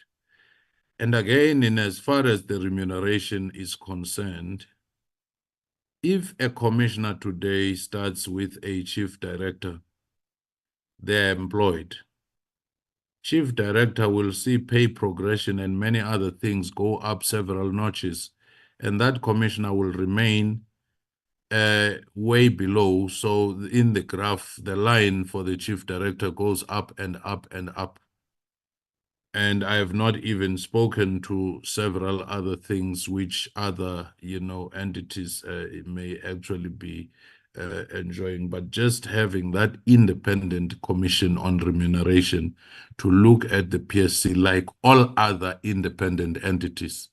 And again, in as far as the remuneration is concerned, if a commissioner today starts with a chief director, they're employed. Chief director will see pay progression and many other things go up several notches, and that commissioner will remain way below. So in the graph, the line for the chief director goes up and up and up. And I have not even spoken to several other things which other, entities may actually be enjoying. But just having that independent commission on remuneration to look at the PSC like all other independent entities.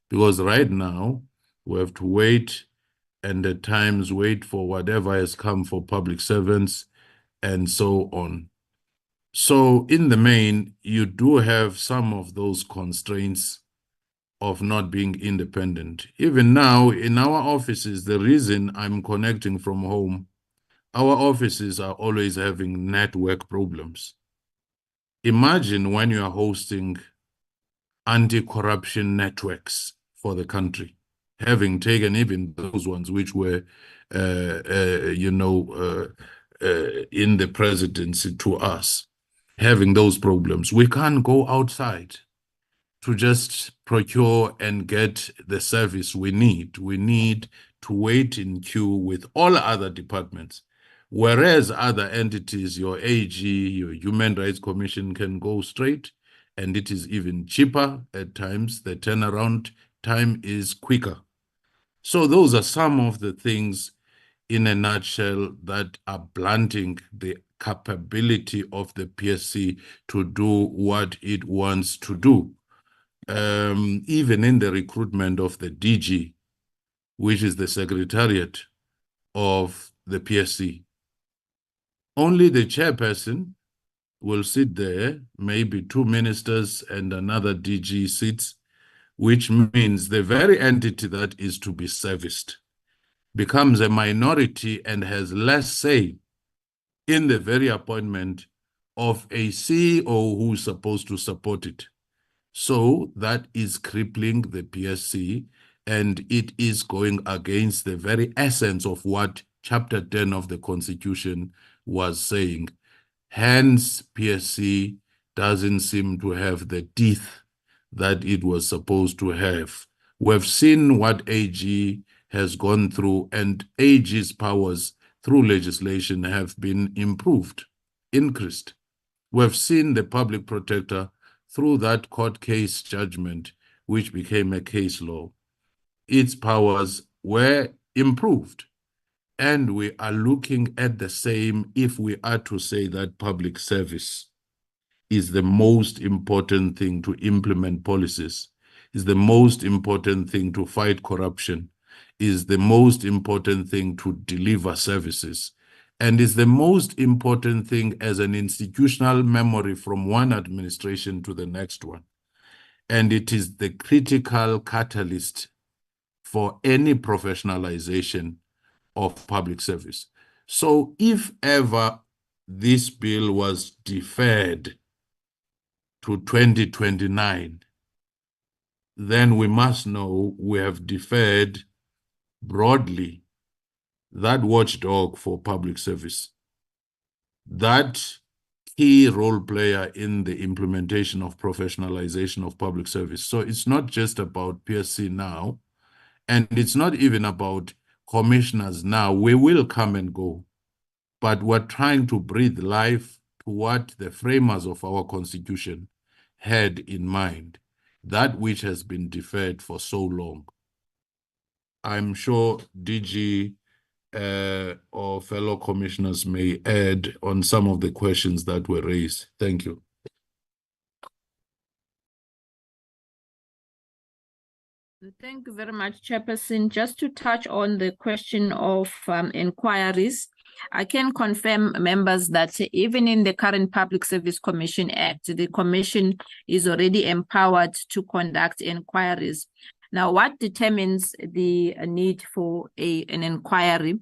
Because right now, we have to wait and at times wait for whatever has come for public servants and so on. So in the main, you do have some of those constraints of not being independent. Even now in our offices, the reason I'm connecting from home, our offices are always having network problems. Imagine when you are hosting anti-corruption networks for the country, having taken even those ones which were, in the presidency to us, having those problems. We can't go outside to just procure and get the service we need. We need to wait in queue with all other departments. Whereas other entities, your AG, your Human Rights Commission can go straight, and it is even cheaper at times. The turnaround time is quicker. So those are some of the things in a nutshell that are blunting the capability of the PSC to do what it wants to do. Even in the recruitment of the DG, which is the secretariat of the PSC, only the chairperson will sit there, maybe 2 ministers and another DG sits, which means the very entity that is to be serviced becomes a minority and has less say in the very appointment of a CEO who's supposed to support it. So that is crippling the PSC, and it is going against the very essence of what Chapter 10 of the Constitution was saying. Hence, PSC doesn't seem to have the teeth that it was supposed to have. We've seen what AG has gone through, and AG's powers through legislation have been improved, increased. We've seen the public protector through that court case judgment, which became a case law. Its powers were improved. And we are looking at the same if we are to say that public service is the most important thing to implement policies, is the most important thing to fight corruption, is the most important thing to deliver services, and is the most important thing as an institutional memory from one administration to the next one. And it is the critical catalyst for any professionalization of public service. So if ever this bill was deferred to 2029, then we must know we have deferred broadly that watchdog for public service, that key role player in the implementation of professionalization of public service. So it's not just about PSC now, and it's not even about commissioners now. We will come and go, but we're trying to breathe life to what the framers of our constitution had in mind, that which has been deferred for so long. I'm sure DG or fellow commissioners may add on some of the questions that were raised. Thank you. Thank you very much, Chairperson. Just to touch on the question of inquiries, I can confirm, members, that even in the current Public Service Commission Act, the Commission is already empowered to conduct inquiries. Now, what determines the need for an inquiry?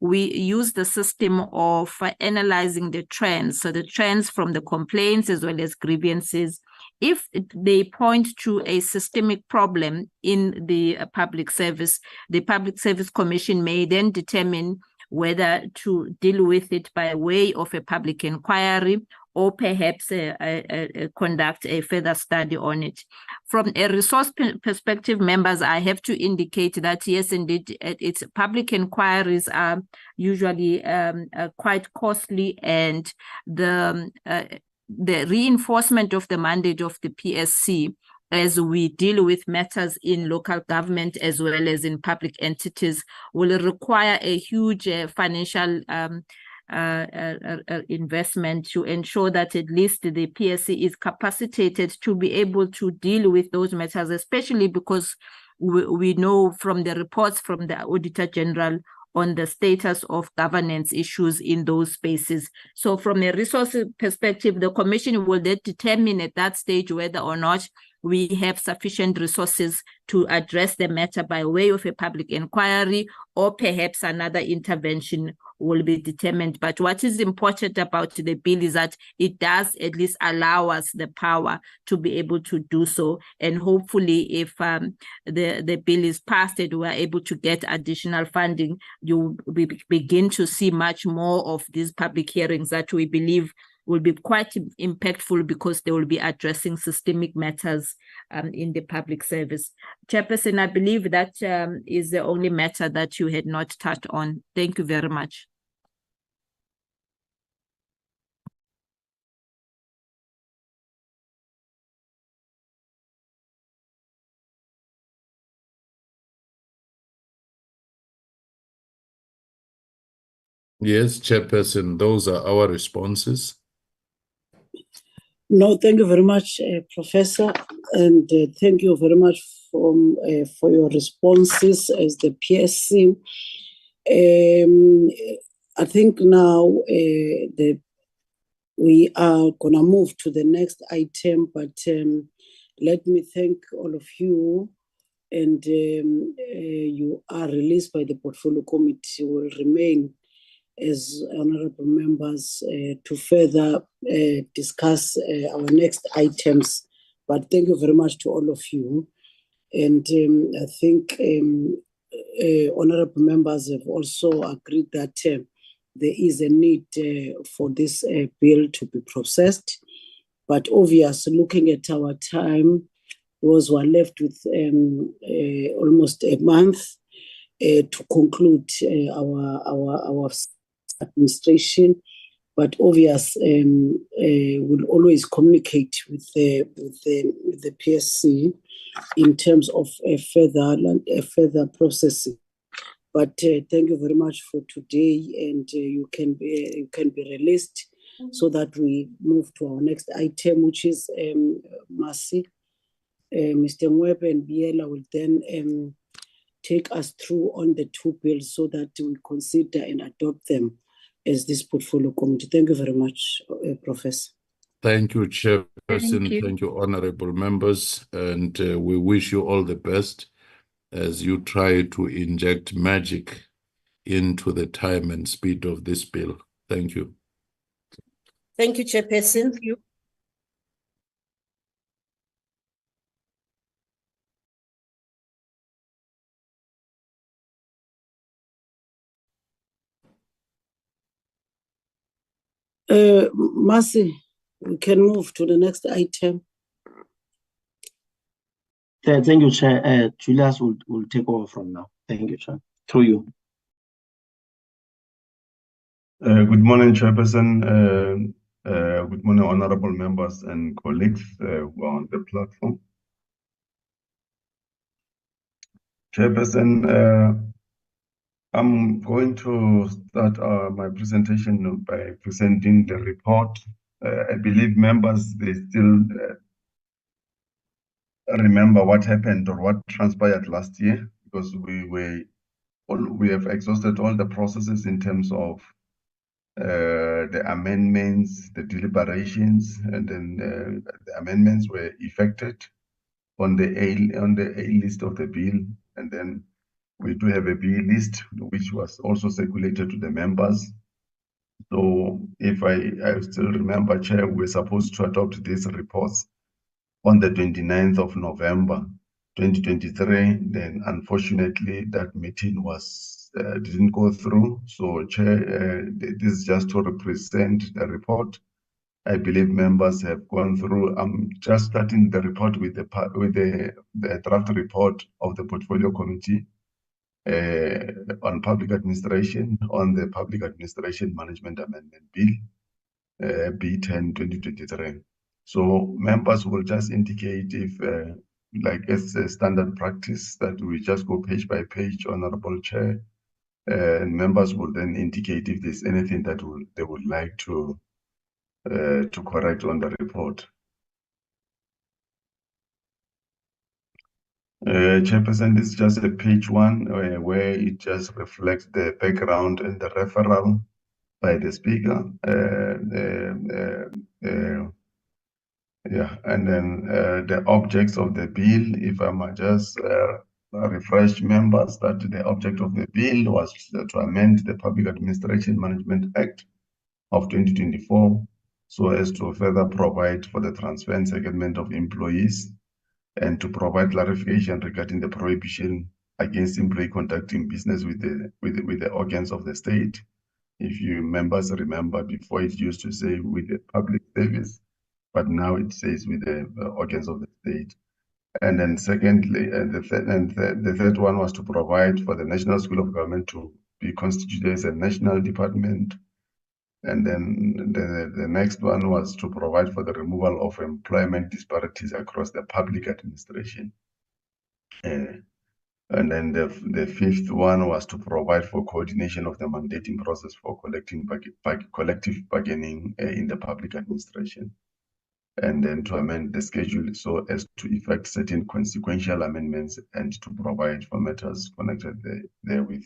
We use the system of analyzing the trends, so the trends from the complaints as well as grievances, if they point to a systemic problem in the public service, the Public Service Commission may then determine whether to deal with it by way of a public inquiry or perhaps conduct a further study on it. From a resource perspective, members, I have to indicate that, yes, indeed, its public inquiries are usually quite costly, and the reinforcement of the mandate of the PSC as we deal with matters in local government as well as in public entities will require a huge financial investment to ensure that at least the PSC is capacitated to be able to deal with those matters, especially because we know from the reports from the Auditor General on the status of governance issues in those spaces. So from a resource perspective, the Commission will then determine at that stage whether or not we have sufficient resources to address the matter by way of a public inquiry, or perhaps another intervention will be determined. But what is important about the bill is that it does at least allow us the power to be able to do so. And hopefully, if the bill is passed and we are able to get additional funding, you will begin to see much more of these public hearings that we believe will be quite impactful, because they will be addressing systemic matters in the public service. Chairperson, I believe that is the only matter that you had not touched on. Thank you very much. Yes, Chairperson, those are our responses. No, thank you very much, Professor, and thank you very much for your responses as the PSC. I think now we are going to move to the next item, but let me thank all of you, and you are released by the Portfolio Committee, will remain as honorable members to further discuss our next items. But thank you very much to all of you. And I think honorable members have also agreed that there is a need for this bill to be processed. But obviously, looking at our time, we're left with almost a month to conclude our administration, but obviously we'll always communicate with the PSC in terms of a further processing. But thank you very much for today, and you can be released so that we move to our next item, which is Masi. Mr. Mwebe and Biela will then take us through on the two bills so that we consider and adopt them as this Portfolio Committee. Thank you very much, Professor. Thank you, Chairperson. Thank you, honorable members. And we wish you all the best as you try to inject magic into the time and speed of this bill. Thank you. Thank you, Chairperson. Thank you. Masi, we can move to the next item. Thank you, Chair. Julius will take over from now. Thank you, Chair. Through you. Good morning, Chairperson. Good morning, honorable members and colleagues who are on the platform. Chairperson, I'm going to start my presentation by presenting the report. I believe members, they still remember what happened or what transpired last year, because we have exhausted all the processes in terms of the amendments, the deliberations, and then the amendments were effected on the A list of the bill, and then we do have a B list which was also circulated to the members. So if I still remember, Chair, we're supposed to adopt these reports on the 29th of November 2023. Then unfortunately that meeting was didn't go through. So Chair, this is just to represent the report. I believe members have gone through. I'm just starting the report with the draft report of the portfolio committee on public administration, on the Public Administration Management Amendment Bill, B10 2023. So members will just indicate if, like it's a standard practice, that we just go page by page, Honorable Chair, and members will then indicate if there's anything that they would like to correct on the report. Chairperson, this is just a page one where it just reflects the background and the referral by the speaker. Yeah, and then the objects of the bill, if I might just refresh members that the object of the bill was to amend the Public Administration Management Act of 2024 so as to further provide for the transfer and secondment of employees and to provide clarification regarding the prohibition against employee conducting business with the organs of the state. If you members remember, before it used to say with the public service, but now it says with the organs of the state. And then secondly, the third one was to provide for the National School of Government to be constituted as a national department. And then the next one was to provide for the removal of employment disparities across the public administration. And then the fifth one was to provide for coordination of the mandating process for collective bargaining in the public administration. And then to amend the schedule so as to effect certain consequential amendments and to provide for matters connected therewith.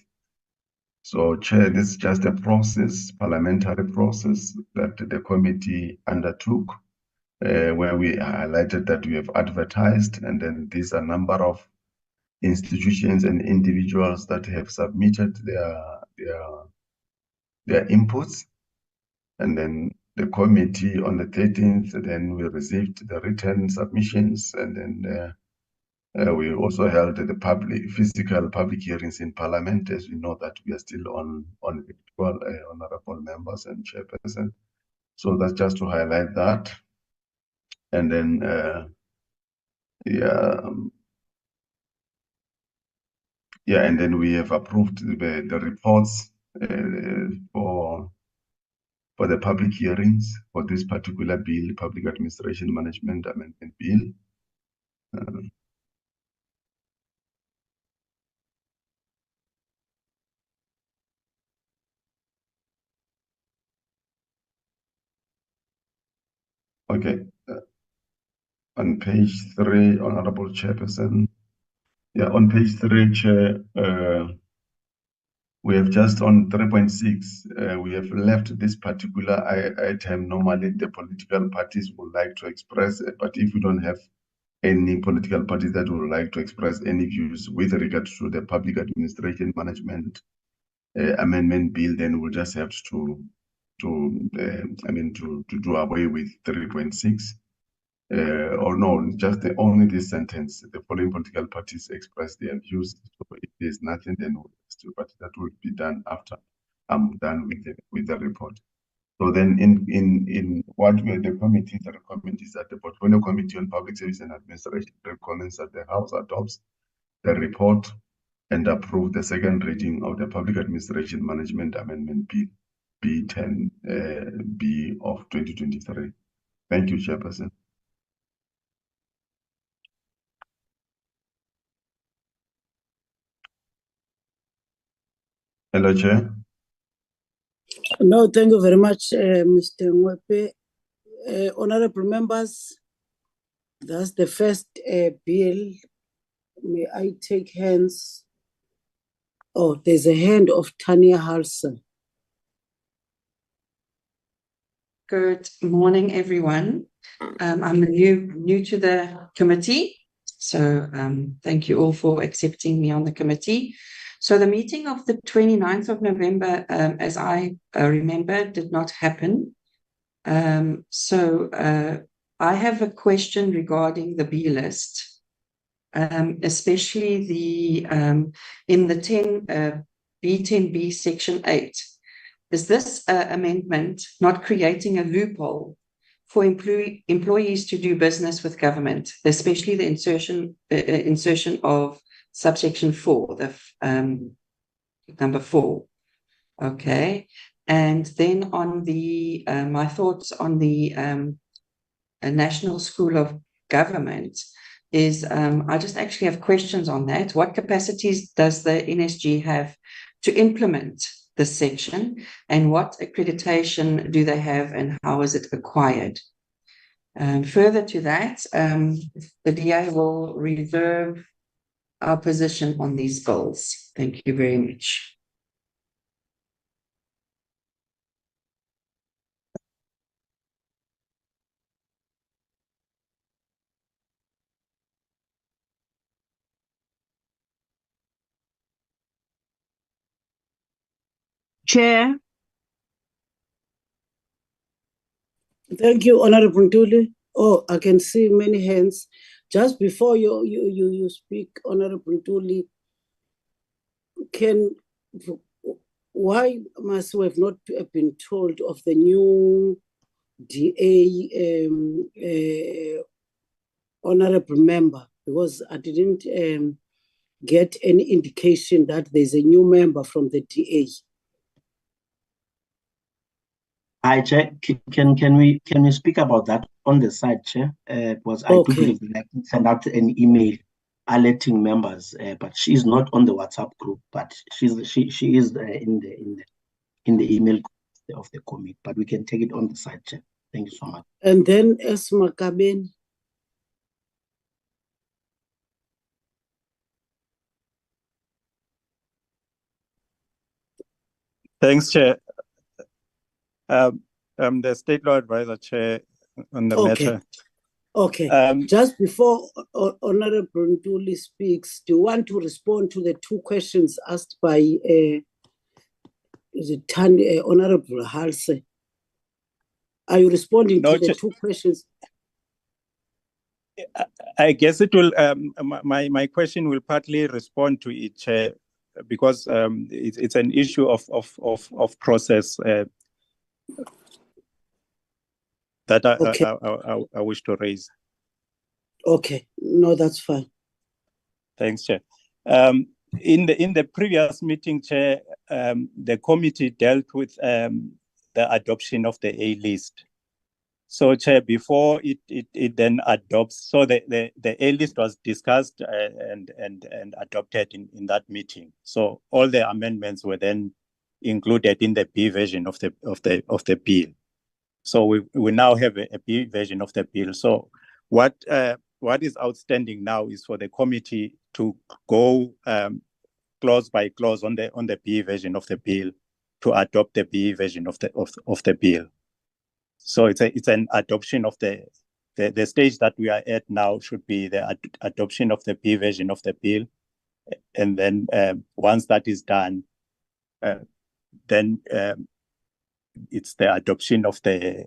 So, Chair, this is just a process, parliamentary process that the committee undertook, where we highlighted that we have advertised, and then these are a number of institutions and individuals that have submitted their inputs. And then the committee on the 13th, then we received the written submissions, and then we also held the physical public hearings in Parliament, as we know that we are still on virtual, honorable members and chairperson. So that's just to highlight that. And then, and then we have approved the reports for the public hearings for this particular bill, Public Administration Management Amendment Bill. Okay, on page 3, Honorable Chairperson. Yeah, on page 3, Chair, we have just on 3.6, we have left this particular item. Normally, the political parties would like to express it, but if we don't have any political parties that would like to express any views with regard to the Public Administration Management Amendment Bill, then we'll just have to do away with 3.6. Or no, just only this sentence. The following political parties express their views. So if there's nothing, then we'll do, but that will be done after I'm done with the report. So then, in what the committee recommends is that the Portfolio Committee on Public Service and Administration recommends that the House adopts the report and approve the second reading of the Public Administration Management Amendment Bill B10 B of 2023. Thank you, Chairperson. Hello, Chair. No, thank you very much, Mr. Mwepe. Honorable members, that's the first bill. May I take hands? Oh, there's a hand of Tanya Halson. Good morning, everyone. I'm new to the committee, so thank you all for accepting me on the committee. So the meeting of the 29th of November, as I remember, did not happen. So I have a question regarding the B list, especially the in the B10B section 8. Is this amendment not creating a loophole for employees to do business with government, especially the insertion of subsection 4, the number 4? Okay, and then on the my thoughts on the National School of Government is I just actually have questions on that. What capacities does the NSG have to implement this section, and what accreditation do they have, and how is it acquired? Further to that, the DA will reserve our position on these bills. Thank you very much. Chair. Thank you, Honorable Ntuli. Oh, I can see many hands. Just before you speak, Honorable Ntuli, why must we have not been told of the new DA honorable member? Because I didn't get any indication that there's a new member from the DA. Hi, Chair. Can we speak about that on the side, Chair? Because I do believe that I can send out an email alerting members, but she's not on the WhatsApp group, but she is in the email of the committee. But we can take it on the side, Chair. Thank you so much. And then Esma Kabeni. Thanks, Chair. The State Law Advisor, Chair, on the matter. Okay. Just before Honorable Ntuli speaks, do you want to respond to the two questions asked by Honorable Halse? Are you responding to the two questions? I guess it will. My question will partly respond to it, Chair, because it's an issue of process that I wish to raise. Okay, no, that's fine. Thanks, Chair. In the previous meeting, Chair, the committee dealt with the adoption of the A list. So, Chair, before it then adopts, so the A list was discussed and adopted in that meeting. So all the amendments were then included in the B version of the bill. So we now have a B version of the bill. So what is outstanding now is for the committee to go clause by clause on the B version of the bill to adopt the B version of the bill. So it's an adoption of the stage that we are at now should be the adoption of the B version of the bill, and then once that is done, then it's the adoption of the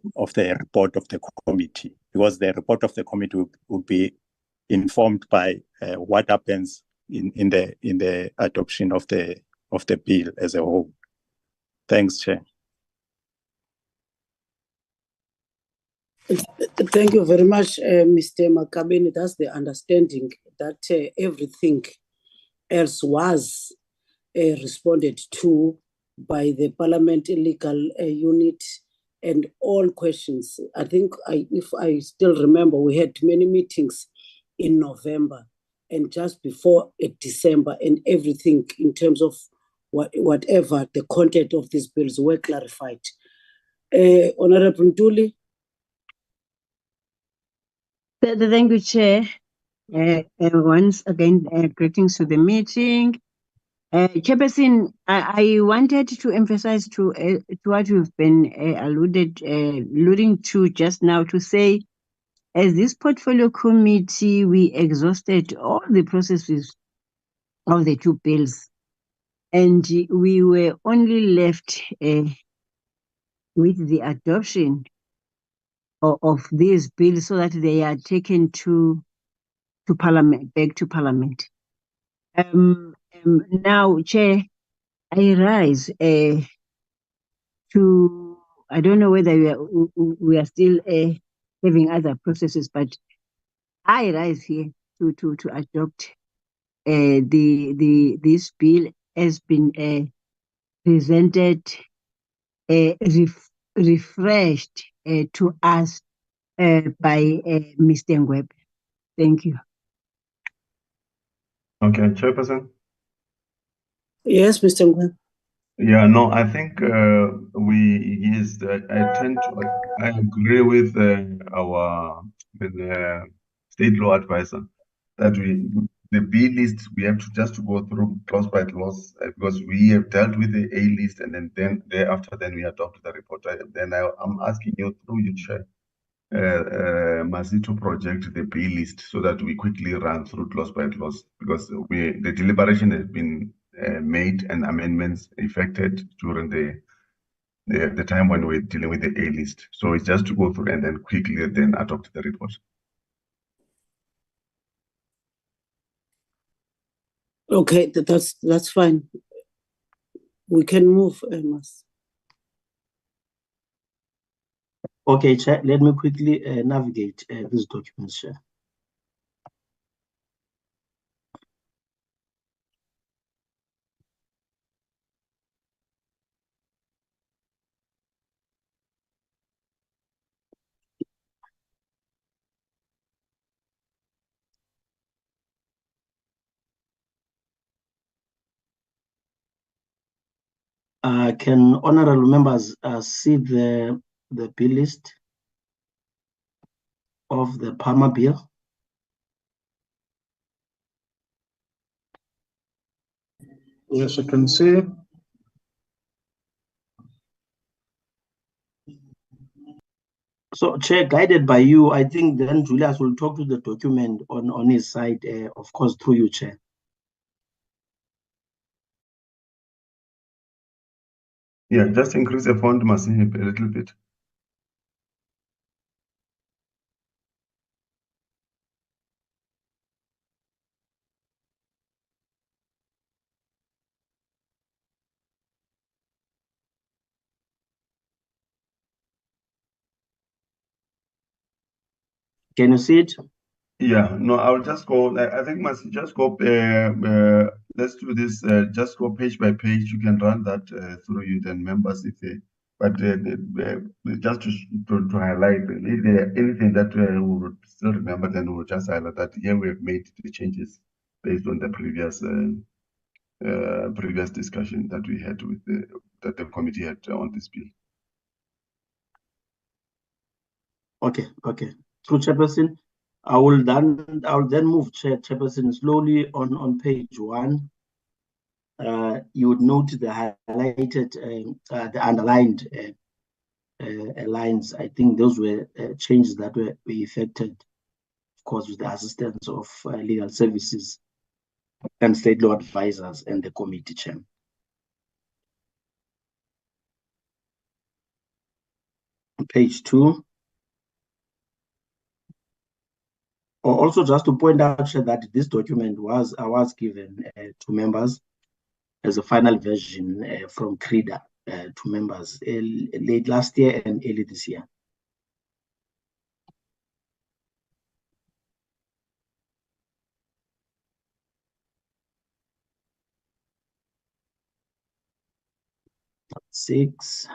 report of the committee, because the report of the committee would be informed by what happens in the adoption of the bill as a whole. Thanks, Chair. Thank you very much, Mr. Makabeni. That's the understanding that everything else was responded to by the Parliament Legal Unit, and all questions. I think, if I still remember, we had many meetings in November and just before December, and everything in terms of whatever the content of these bills were clarified. Honorable Ntuli. Thank you, Chair. Once again, greetings to the meeting. Chairperson, I wanted to emphasize to what you've been alluding to just now, to say, as this portfolio committee, we exhausted all the processes of the two bills, and we were only left with the adoption of these bills so that they are taken to Parliament, back to Parliament. Now, Chair, I rise to, I don't know whether we are still having other processes, but I rise here to adopt this bill has been presented, refreshed to us by Mr. Ngweb. Thank you. Okay, Chairperson. Yes, Mr. Ngweb. Yeah, no, I think I agree with our state law advisor that the B list, we have to just go through clause by clause because we have dealt with the A list and then thereafter, then we adopt the report. I'm asking you through your chair, Masi, to project the B list so that we quickly run through clause by clause because the deliberation has been made and amendments effected during the time when we're dealing with the A list. So it's just to go through and then quickly then adopt the report. Okay, that's fine. We can move, Mas. Okay, Chair, let me quickly navigate these documents, Chair. Can honorable members see the bill list of the Parma bill? Yes, I can see. So, Chair, guided by you, I think then Julius will talk to the document on his side, of course, through you, Chair. Yeah, just increase the font, Masi, a little bit. Can you see it? Yeah, no, I'll just go. I think Masi, just go. Let's do this. Just go page by page. You can run that through you, then members, if they. But just to highlight, if there anything that we would still remember, then we'll just highlight that here we have made the changes based on the previous previous discussion that we had with that the committee had on this bill. Okay. Through Chairperson, I will then move Chairperson slowly on page 1. You would note the highlighted, the underlined lines. I think those were changes that were effected, of course, with the assistance of legal services and state law advisors and the committee chair. Page 2. Also, just to point out that this document was given to members as a final version from CRIDA to members late last year and early this year. Six.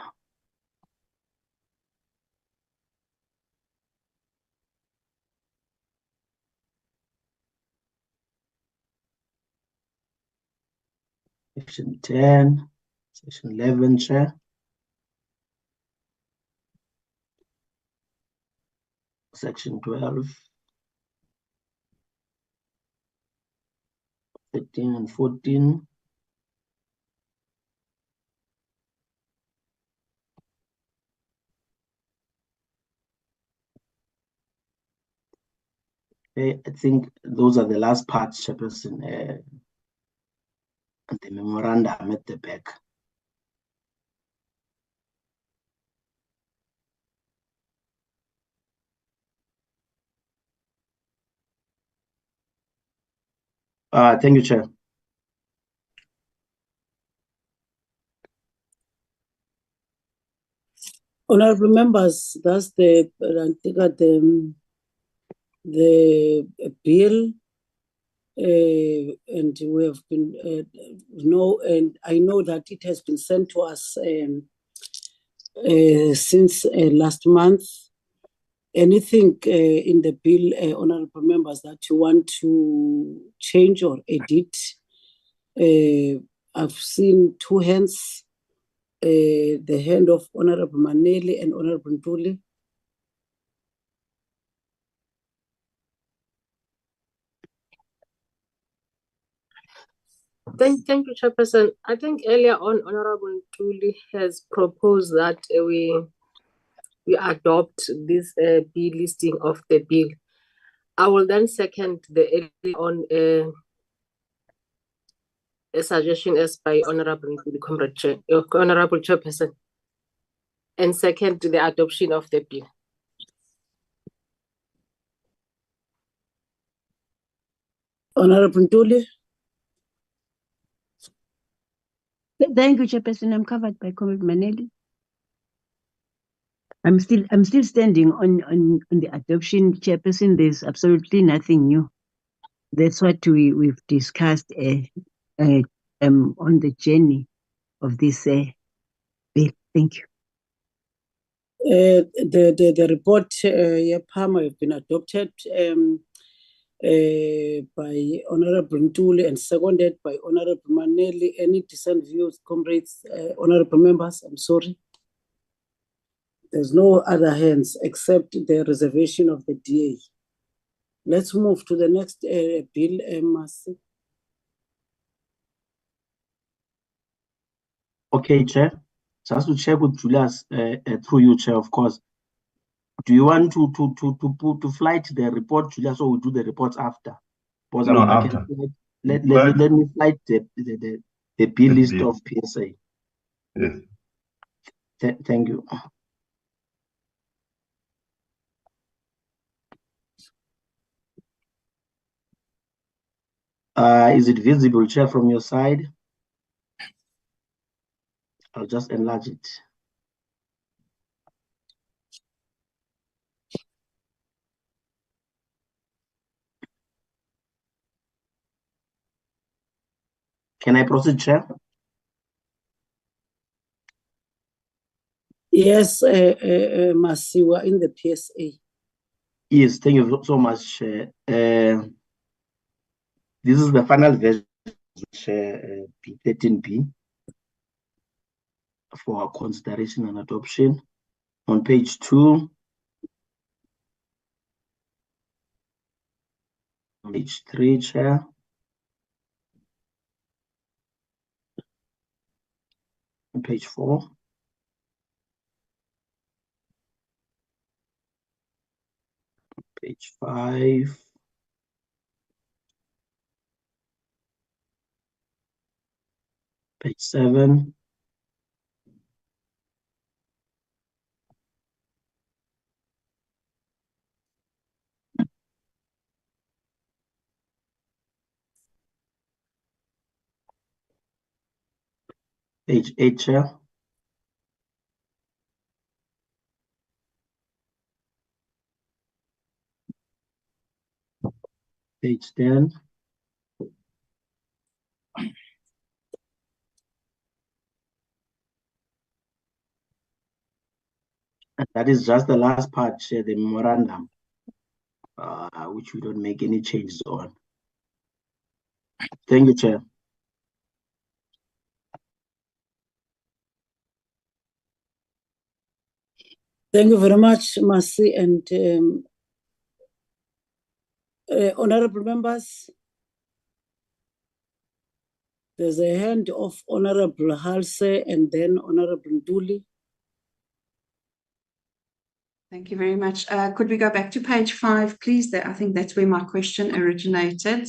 Section 10, section 11, Chair. Section 12, 13 and 14. I think those are the last parts, Chairperson, the memorandum at the back. Thank you, Chair. Honorable members, that's the bill, and we have been and I know that it has been sent to us since last month. Anything in the bill, honorable members, that you want to change or edit? I've seen two hands, the hand of Honorable Maneli and Honorable Ntuli. Thank you, Chairperson. I think earlier on, Honorable Ntuli has proposed that we adopt this bill listing of the bill. I will then second the earlier on a suggestion as by Honorable Ntuli, Comrade Chair, Honorable Chairperson, and second the adoption of the bill. Honorable Ntuli. Thank you, Chairperson. I'm covered by Comrade Maneli. I'm still standing on the adoption, Chairperson. There's absolutely nothing new. That's what we've discussed on the journey of this bill. Thank you. The report, Palmer, have been adopted by Honorable Ntuli and seconded by Honorable Maneli. Any dissent views, comrades, honorable members? I'm sorry. There's no other hands except the reservation of the DA. Let's move to the next bill, Masi. Okay, Chair. Just to check with Julius, through you, Chair, of course. Do you want to flight the report, Julius, or we do the reports after? Because no, I after. Let me flight the bill list of PSA. Yes. Thank you. Is it visible, Chair, from your side? I'll just enlarge it. Can I proceed, Chair? Yes, Masi, we're in the PSA. Yes, thank you so much, Chair. This is the final version, P13B, for consideration and adoption. On page 2, on page 3, Chair. On page 4. Page 5. Page 7. Page 8, Chair. Page 10. And that is just the last part, Chair, the memorandum, which we don't make any changes on. Thank you, Chair. Thank you very much, Masi, and honorable members. There's a hand of Honorable Halse and then Honorable Ntuli. Thank you very much. Could we go back to page 5, please? I think that's where my question originated.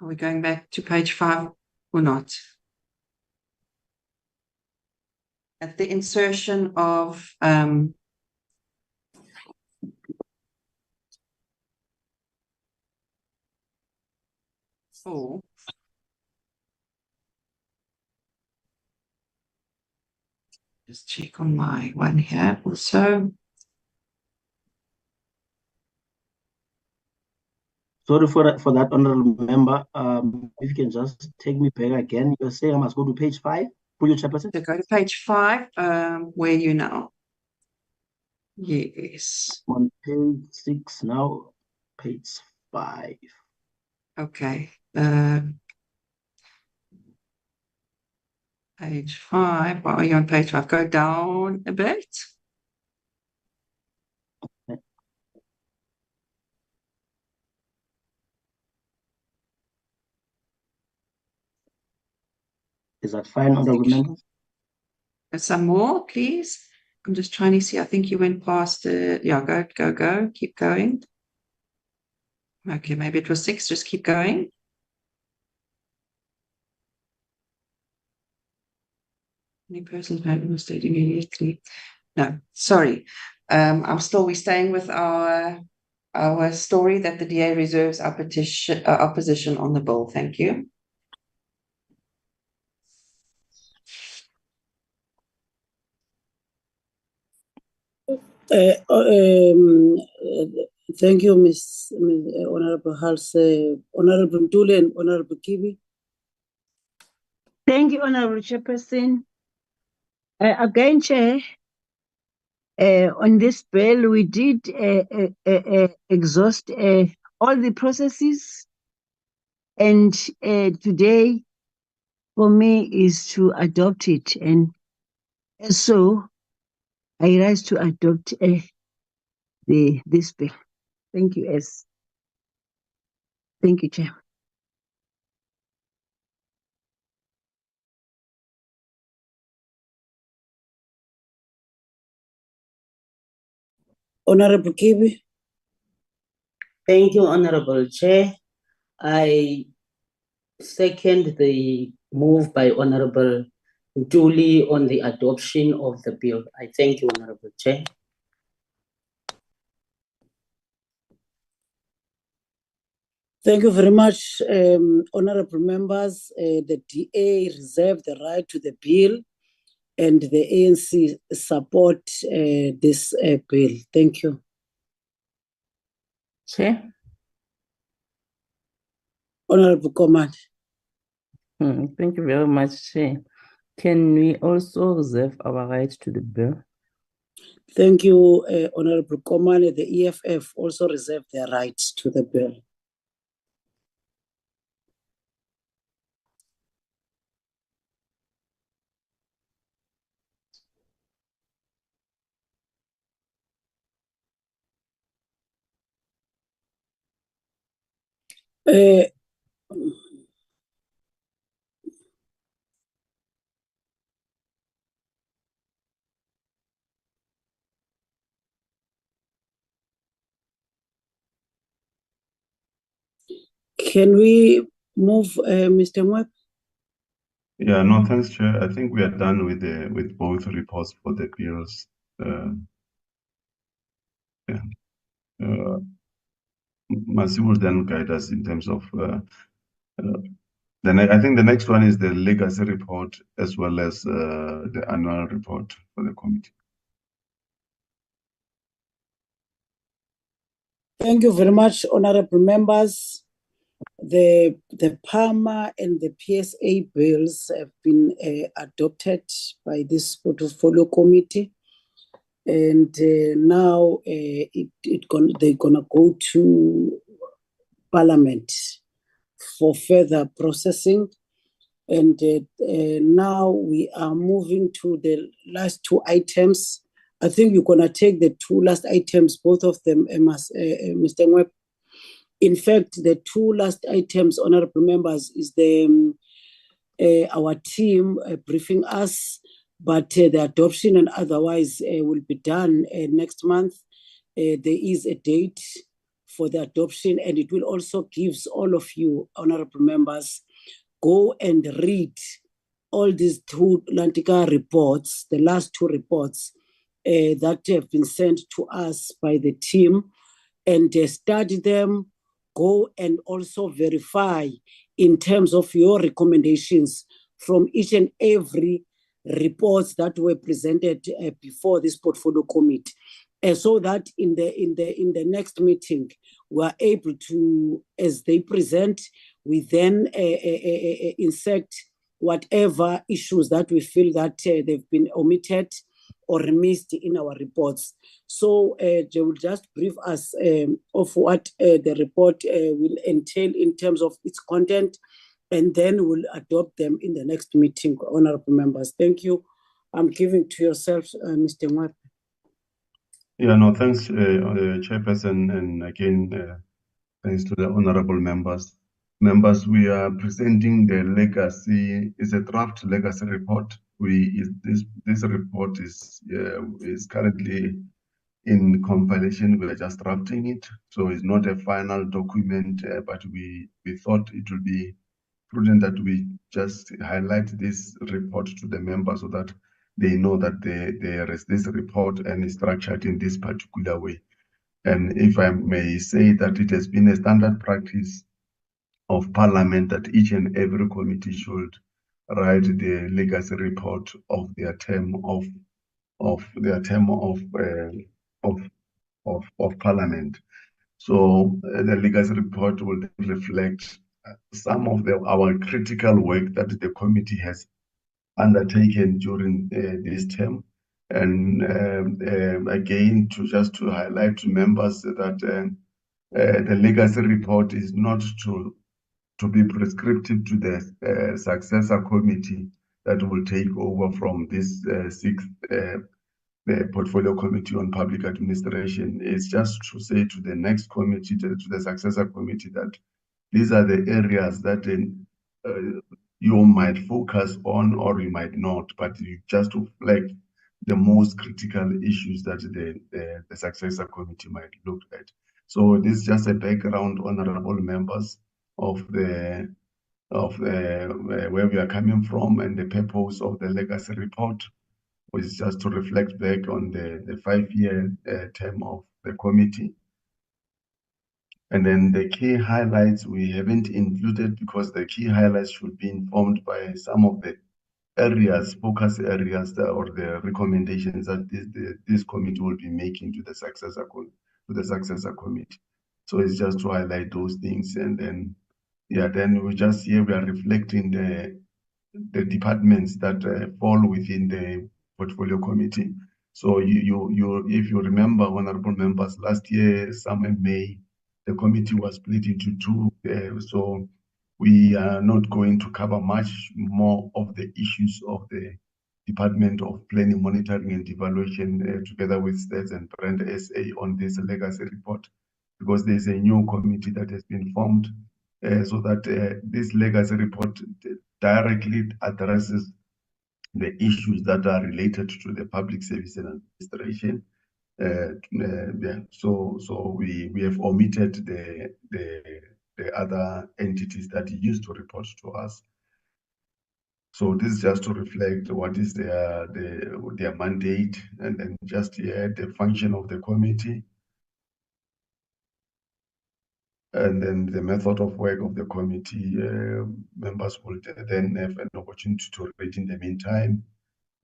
Are we going back to page 5 or not? at the insertion of four. Just check on my one here also. Sorry for that, honorable member. If you can just take me back again. You're saying I must go to page 5, will you, Chairperson? So go to page 5. Where are you now? Yes. On page 6 now, page 5. Okay. Page 5. Why are you on page 5? Go down a bit. Is that fine, honorable members? Some more, please. I'm just trying to see. I think you went past it. Yeah, go. Keep going. Okay, maybe it was 6. Just keep going. Any person who stayed immediately. No, sorry. We're staying with our story that the DA reserves our opposition on the bill. Thank you. Thank you, Miss Honorable Hals, Honorable Ntuli and Honorable Kibi. Thank you, Honorable Chairperson. Again, Chair, on this bill, we did exhaust all the processes, and today, for me, is to adopt it. And so, I rise to adopt this bill. Thank you, Thank you, Chair. Honorable Kibi. Thank you, Honorable Chair. I second the move by Honorable Ntuli on the adoption of the bill. I thank you, Honorable Chair. Thank you very much, honorable members. The DA reserve the right to the bill, and the ANC support this bill. Thank you. Chair. Honorable Command. Thank you very much, Chair. Can we also reserve our right to the bill? Thank you, Honorable Command. The EFF also reserve their right to the bill. Can we move, Mr. Mwep? Yeah, no, thanks, Chair. I think we are done with both reports for the bills. Mercy will then guide us in terms of I think the next one is the legacy report as well as the annual report for the committee. Thank you very much, honorable members. The PAMA and the PSA bills have been adopted by this portfolio committee, and now they're gonna go to Parliament for further processing. And now we are moving to the last 2 items. I think you're gonna take the 2 last items, both of them, Mr. Mwep. In fact, the 2 last items, honorable members, is our team briefing us, but the adoption and otherwise will be done next month. There is a date for the adoption, and it will also give all of you, honorable members, go and read all these two Lantica reports, the last two reports that have been sent to us by the team, and study them, go and also verify in terms of your recommendations from each and every reports that were presented before this portfolio committee, so that in the next meeting we are able to, as they present, we then insert whatever issues that we feel that they've been omitted or missed in our reports. So they will just brief us of what the report will entail in terms of its content, and then we'll adopt them in the next meeting, honorable members. Thank you. I'm giving to yourself, Mr. Mwap. Yeah, no, thanks, Chairperson, and again, thanks to the honorable members. Members, we are presenting the legacy. It's a draft legacy report. This report is currently in compilation. We are just drafting it, so it's not a final document. But we thought it would be prudent that we just highlight this report to the members so that they know that there is this report and is structured in this particular way. And if I may say that it has been a standard practice of Parliament that each and every committee should write the legacy report of their term of Parliament. So the legacy report will reflect some of our critical work that the committee has undertaken during this term. And again, to highlight to members that the legacy report is not to be prescriptive to the successor committee that will take over from this sixth portfolio committee on public administration. It's just to say to the next committee, to the successor committee, that these are the areas that you might focus on or you might not, but you just to flag the most critical issues that the successor committee might look at. So this is just a background, honorable members, of where we are coming from and the purpose of the legacy report, which is just to reflect back on the 5-year term of the committee. And then the key highlights we haven't included because the key highlights should be informed by some of the areas, focus areas or the recommendations that this committee will be making to the successor committee. So it's just to highlight those things, and then then we just here we are reflecting the departments that fall within the portfolio committee. So if you remember, honorable members, last year, summer May, the committee was split into two. So we are not going to cover much more of the issues of the Department of Planning, Monitoring and Evaluation together with Stats and Brand SA on this legacy report, because there's a new committee that has been formed so that this legacy report directly addresses the issues that are related to the public service and administration. So we have omitted the other entities that used to report to us. So this is just to reflect what is their mandate, and then just the function of the committee, and then the method of work of the committee. Members will then have an opportunity to read in the meantime.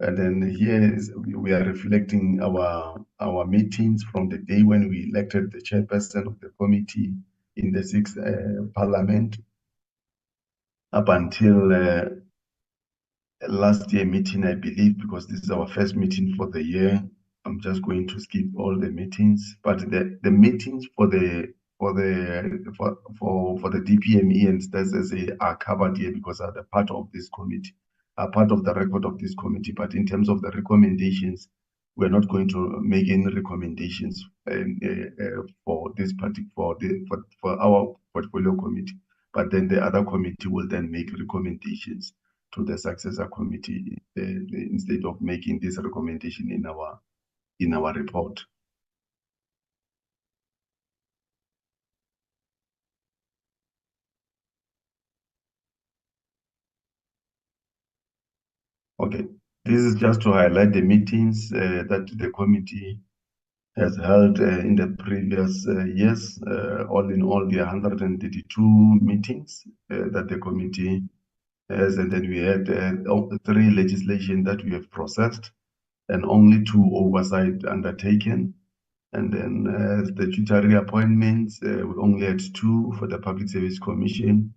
And then here we are reflecting our meetings from the day when we elected the chairperson of the committee in the 6th Parliament up until last year meeting, I believe, because this is our first meeting for the year. I'm just going to skip all the meetings, but the meetings for the DPME and STASSA are covered here because are the part of this committee, are part of the record of this committee. But in terms of the recommendations, we're not going to make any recommendations for this particular for our portfolio committee. But then the other committee will then make recommendations to the successor committee instead of making this recommendation in our report. Okay, this is just to highlight the meetings that the committee has held in the previous years. All in all, there are 132 meetings that the committee has, and then we had 3 legislation that we have processed and only 2 oversight undertaken. And then statutory appointments, we only had 2 for the Public Service Commission.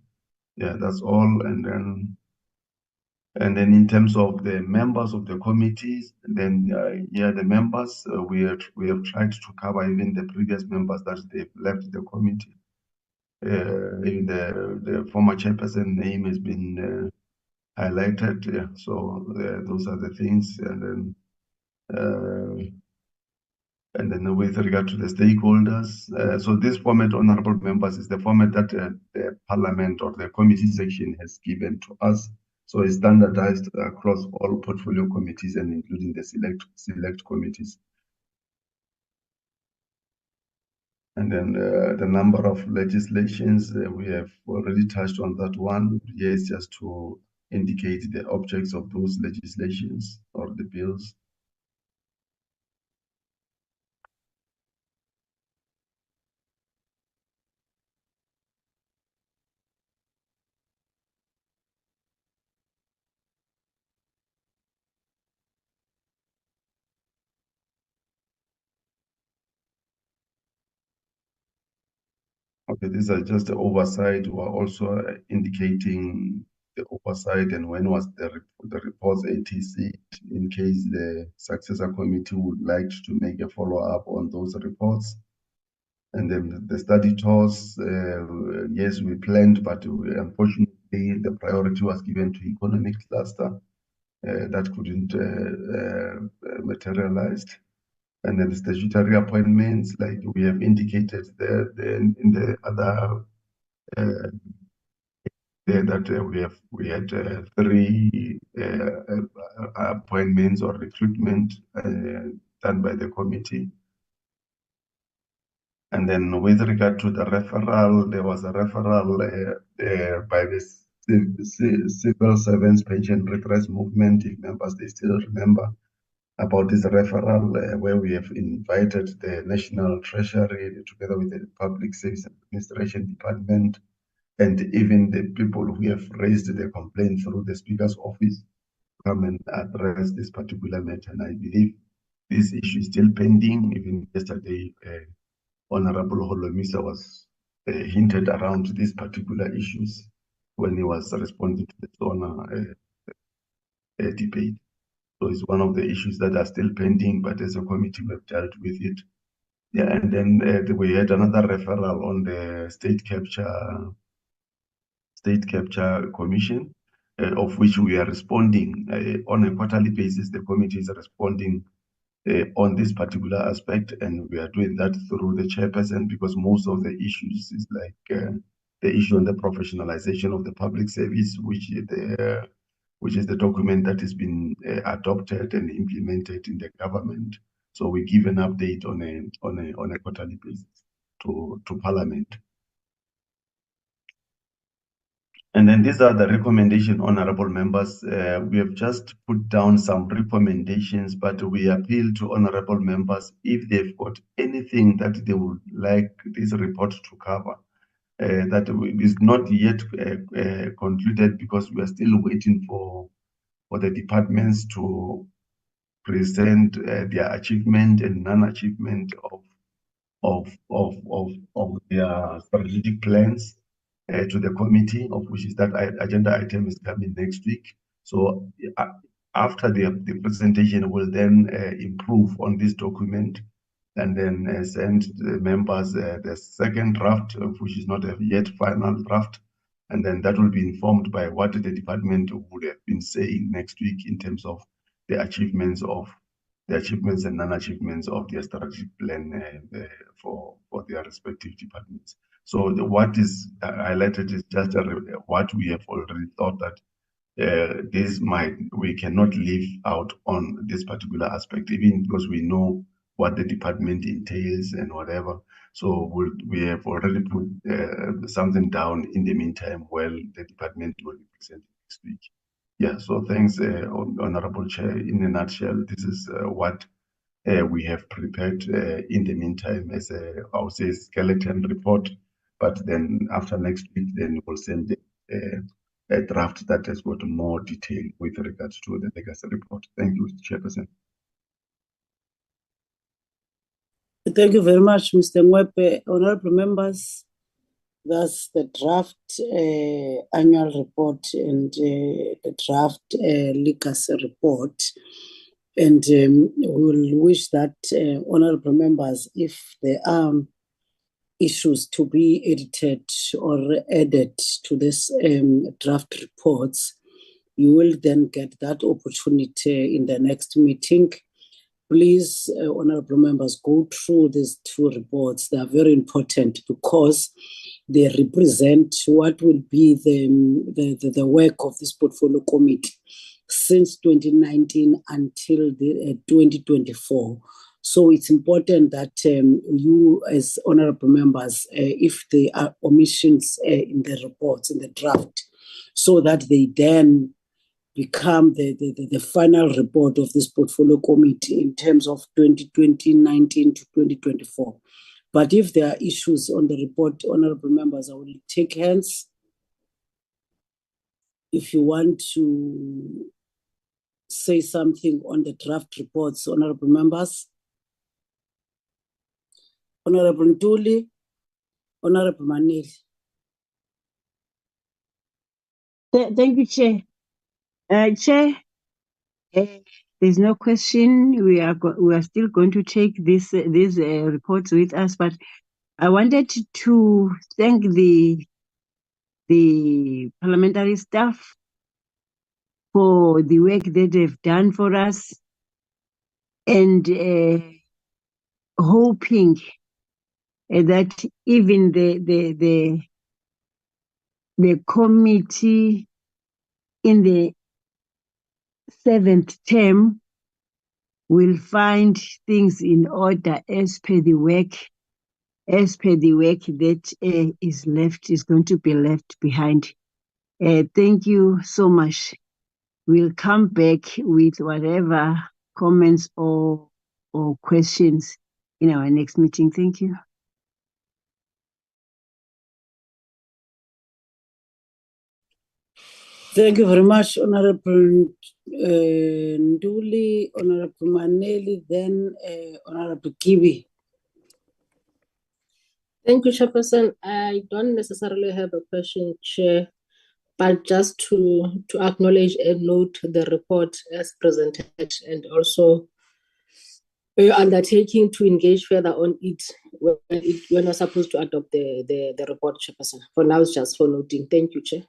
Yeah, that's all. And then in terms of the members of the committees, then the members, we have tried to cover even the previous members that they've left the committee. Even the former chairperson name has been highlighted. Yeah, so those are the things. And then with regard to the stakeholders, so this format, honorable members, is the format that the parliament or the committee section has given to us. So it's standardized across all portfolio committees and including the select committees. And then the number of legislations, we have already touched on that one. Yes, just to indicate the objects of those legislations or the bills. Okay, these are just the oversight. We're also indicating the oversight and when was the reports ATC in case the successor committee would like to make a follow-up on those reports. And then the study tours, yes, we planned, but unfortunately the priority was given to economic cluster. That couldn't materialize. And then the statutory appointments, like we have indicated there, in the other that we had 3 appointments or recruitment done by the committee. And then with regard to the referral, there was a referral by the Civil Servants Pension Redress Movement, if members they still remember about this referral, where we have invited the National Treasury together with the Public Service Administration Department and even the people who have raised the complaint through the Speaker's office come and address this particular matter. And I believe this issue is still pending. Even yesterday, Honorable Holomisa was hinted around these particular issues when he was responding to the SONA debate. So it's one of the issues that are still pending, but as a committee, we've dealt with it. Yeah, and then we had another referral on the State Capture Commission, of which we are responding on a quarterly basis. The committee is responding on this particular aspect, and we are doing that through the chairperson because most of the issues is like the issue on the professionalization of the public service, which is the document that has been adopted and implemented in the government. So we give an update on a quarterly basis to Parliament. And then these are the recommendation, honorable members. We have just put down some recommendations, but we appeal to honorable members if they've got anything that they would like this report to cover. That is not yet concluded because we are still waiting for the departments to present their achievement and non-achievement of their strategic plans to the committee, of which is that agenda item is coming next week. So after the presentation, we'll then improve on this document and then send the members the second draft, which is not a yet final draft. And then that will be informed by what the department would have been saying next week in terms of the achievements and non-achievements of their strategic plan for their respective departments. So what is highlighted is just what we have already thought that we cannot leave out on this particular aspect, even because we know what the department entails and whatever. So we have already put something down in the meantime while the department will be presented next week. Yeah, so thanks, Honorable Chair. In a nutshell, this is what we have prepared in the meantime as I would say, skeleton report. But then after next week, then we'll send a draft that has got more detail with regards to the legacy report. Thank you, Chairperson. Thank you very much, Mr. Mwepe. Honorable members, that's the draft annual report and the draft legacy report. And we will wish that honorable members, if there are issues to be edited or added to this draft reports, you will then get that opportunity in the next meeting. Please, honorable members, go through these two reports. They are very important because they represent what will be the work of this portfolio committee since 2019 until 2024. So it's important that you as honorable members, if there are omissions in the reports, in the draft, so that they then become the final report of this portfolio committee in terms of 2019 to 2024. But if there are issues on the report, honorable members, I will take hands. If you want to say something on the draft reports, honorable members. Honorable Ntuli, Honorable Maneli. Thank you, Chair. Chair, there's no question. We are still going to take these reports with us, but I wanted to thank the parliamentary staff for the work that they've done for us, and hoping that even the committee in the 7th term will find things in order as per the work that is going to be left behind. Thank you so much. We'll come back with whatever comments or questions in our next meeting. Thank you. Thank you very much, Honorable Nduli, Honorable Maneli, then Honorable Kibi. Thank you, Chairperson. I don't necessarily have a question, Chair, but just to acknowledge and note the report as presented, and also undertaking to engage further on it when we're supposed to adopt the report, Chairperson. For now, it's just for noting. Thank you, Chair.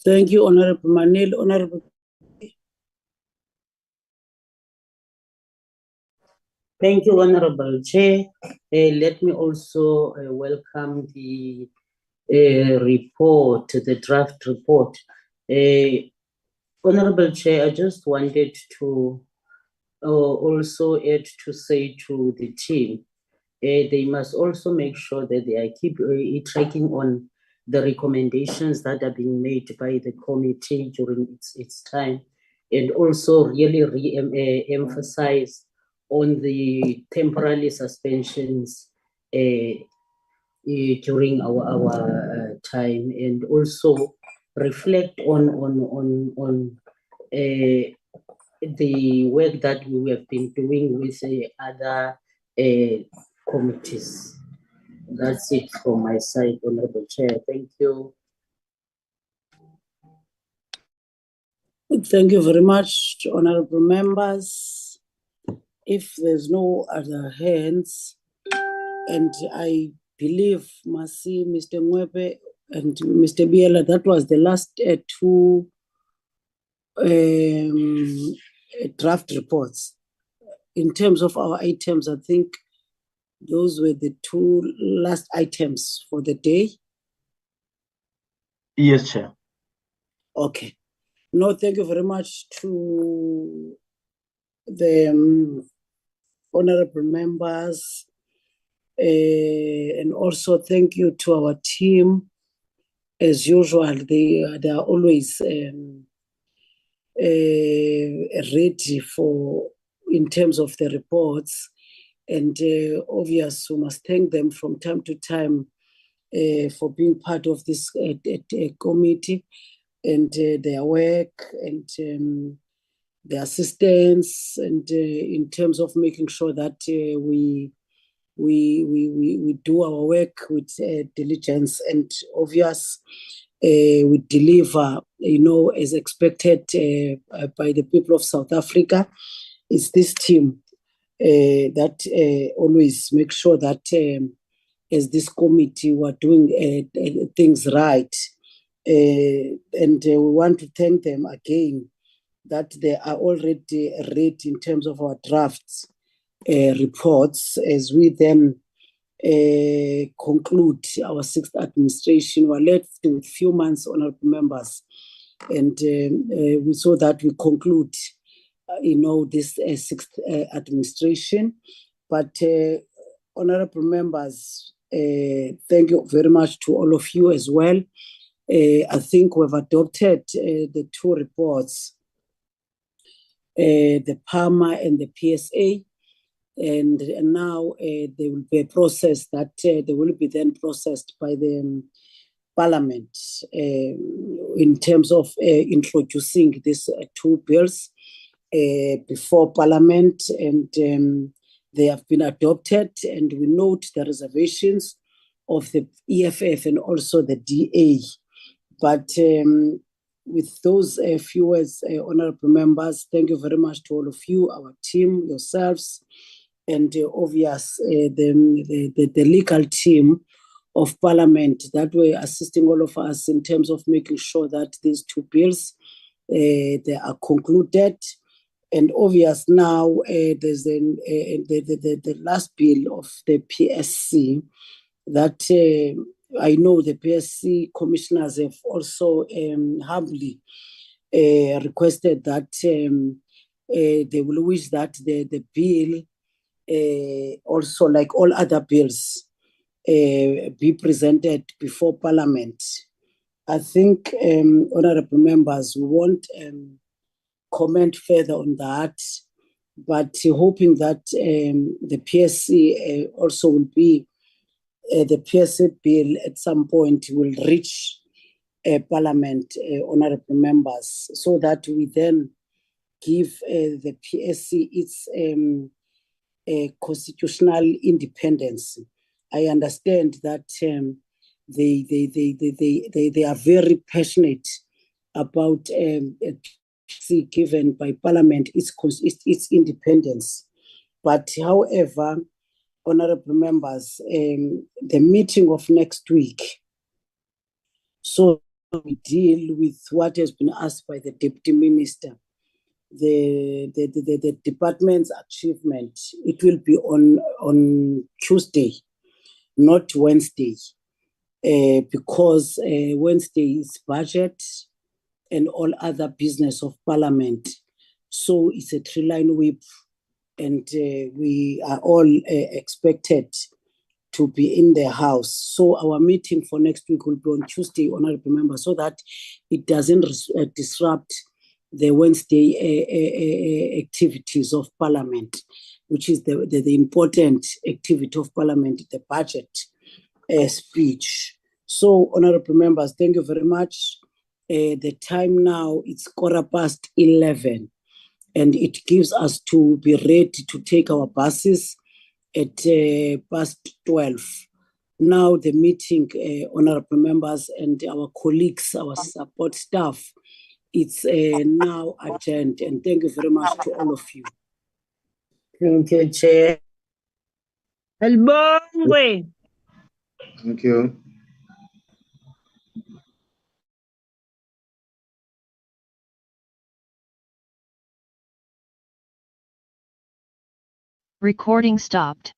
Thank you, Honorable Manel. Honorable. Thank you, Honorable Chair. Let me also welcome the report, the draft report. Honorable Chair, I just wanted to also add to say to the team, they must also make sure that they keep tracking on the recommendations that are being made by the committee during its time, and also really emphasize on the temporary suspensions during our time, and also reflect on the work that we have been doing with other committees. That's it from my side, Honorable Chair. Thank you. Thank you very much, honorable members. If there's no other hands, and I believe Masi, Mr. Mwepe, and Mr. Biela, that was the last two draft reports. In terms of our items, I think those were the two last items for the day. Yes, Chair. Okay. No, thank you very much to the honorable members, and also thank you to our team as usual, they are always ready for in terms of the reports, and obvious we must thank them from time to time for being part of this committee and their work and the assistance, and in terms of making sure that we do our work with diligence and obvious. We deliver, as expected by the people of South Africa. It's this team that always makes sure that as this committee we're doing things right. And we want to thank them again that they are already ready in terms of our drafts reports as we then conclude our sixth administration. We're left with few months, honorable members, and we saw that we conclude, this sixth administration. But honorable members, thank you very much to all of you as well. I think we've adopted the two reports, the PAMA and the PSA. And now there will be a process that they will be then processed by the Parliament in terms of introducing these two bills before Parliament, and they have been adopted. And we note the reservations of the EFF and also the DA. But with those few words, honorable members, thank you very much to all of you, our team, yourselves, and obvious the legal team of Parliament that were assisting all of us in terms of making sure that these two bills they are concluded. And obvious now there's the last bill of the PSC that I know the PSC commissioners have also humbly requested that they will wish that the bill also, like all other bills, be presented before Parliament. I think, honorable members, we won't comment further on that, but hoping that the PSC also will be, the PSC bill at some point will reach Parliament, honorable members, so that we then give the PSC its constitutional independence. I understand that they are very passionate about given by Parliament its independence. But however, honorable members, the meeting of next week, so we deal with what has been asked by the Deputy Minister. The department's achievement, it will be on Tuesday, not Wednesday, because Wednesday is budget and all other business of Parliament. So it's a three-line whip, and we are all expected to be in the House. So our meeting for next week will be on Tuesday, honorable members, so that it doesn't disrupt the Wednesday activities of Parliament, which is the important activity of Parliament, the budget speech. So, honorable members, thank you very much. The time now, it's 11:15, and it gives us to be ready to take our buses at 12:00. Now the meeting, honorable members and our colleagues, our support staff, it's now adjourned, and thank you very much to all of you. Thank you, Chair. Albongwe. Thank you. Recording stopped.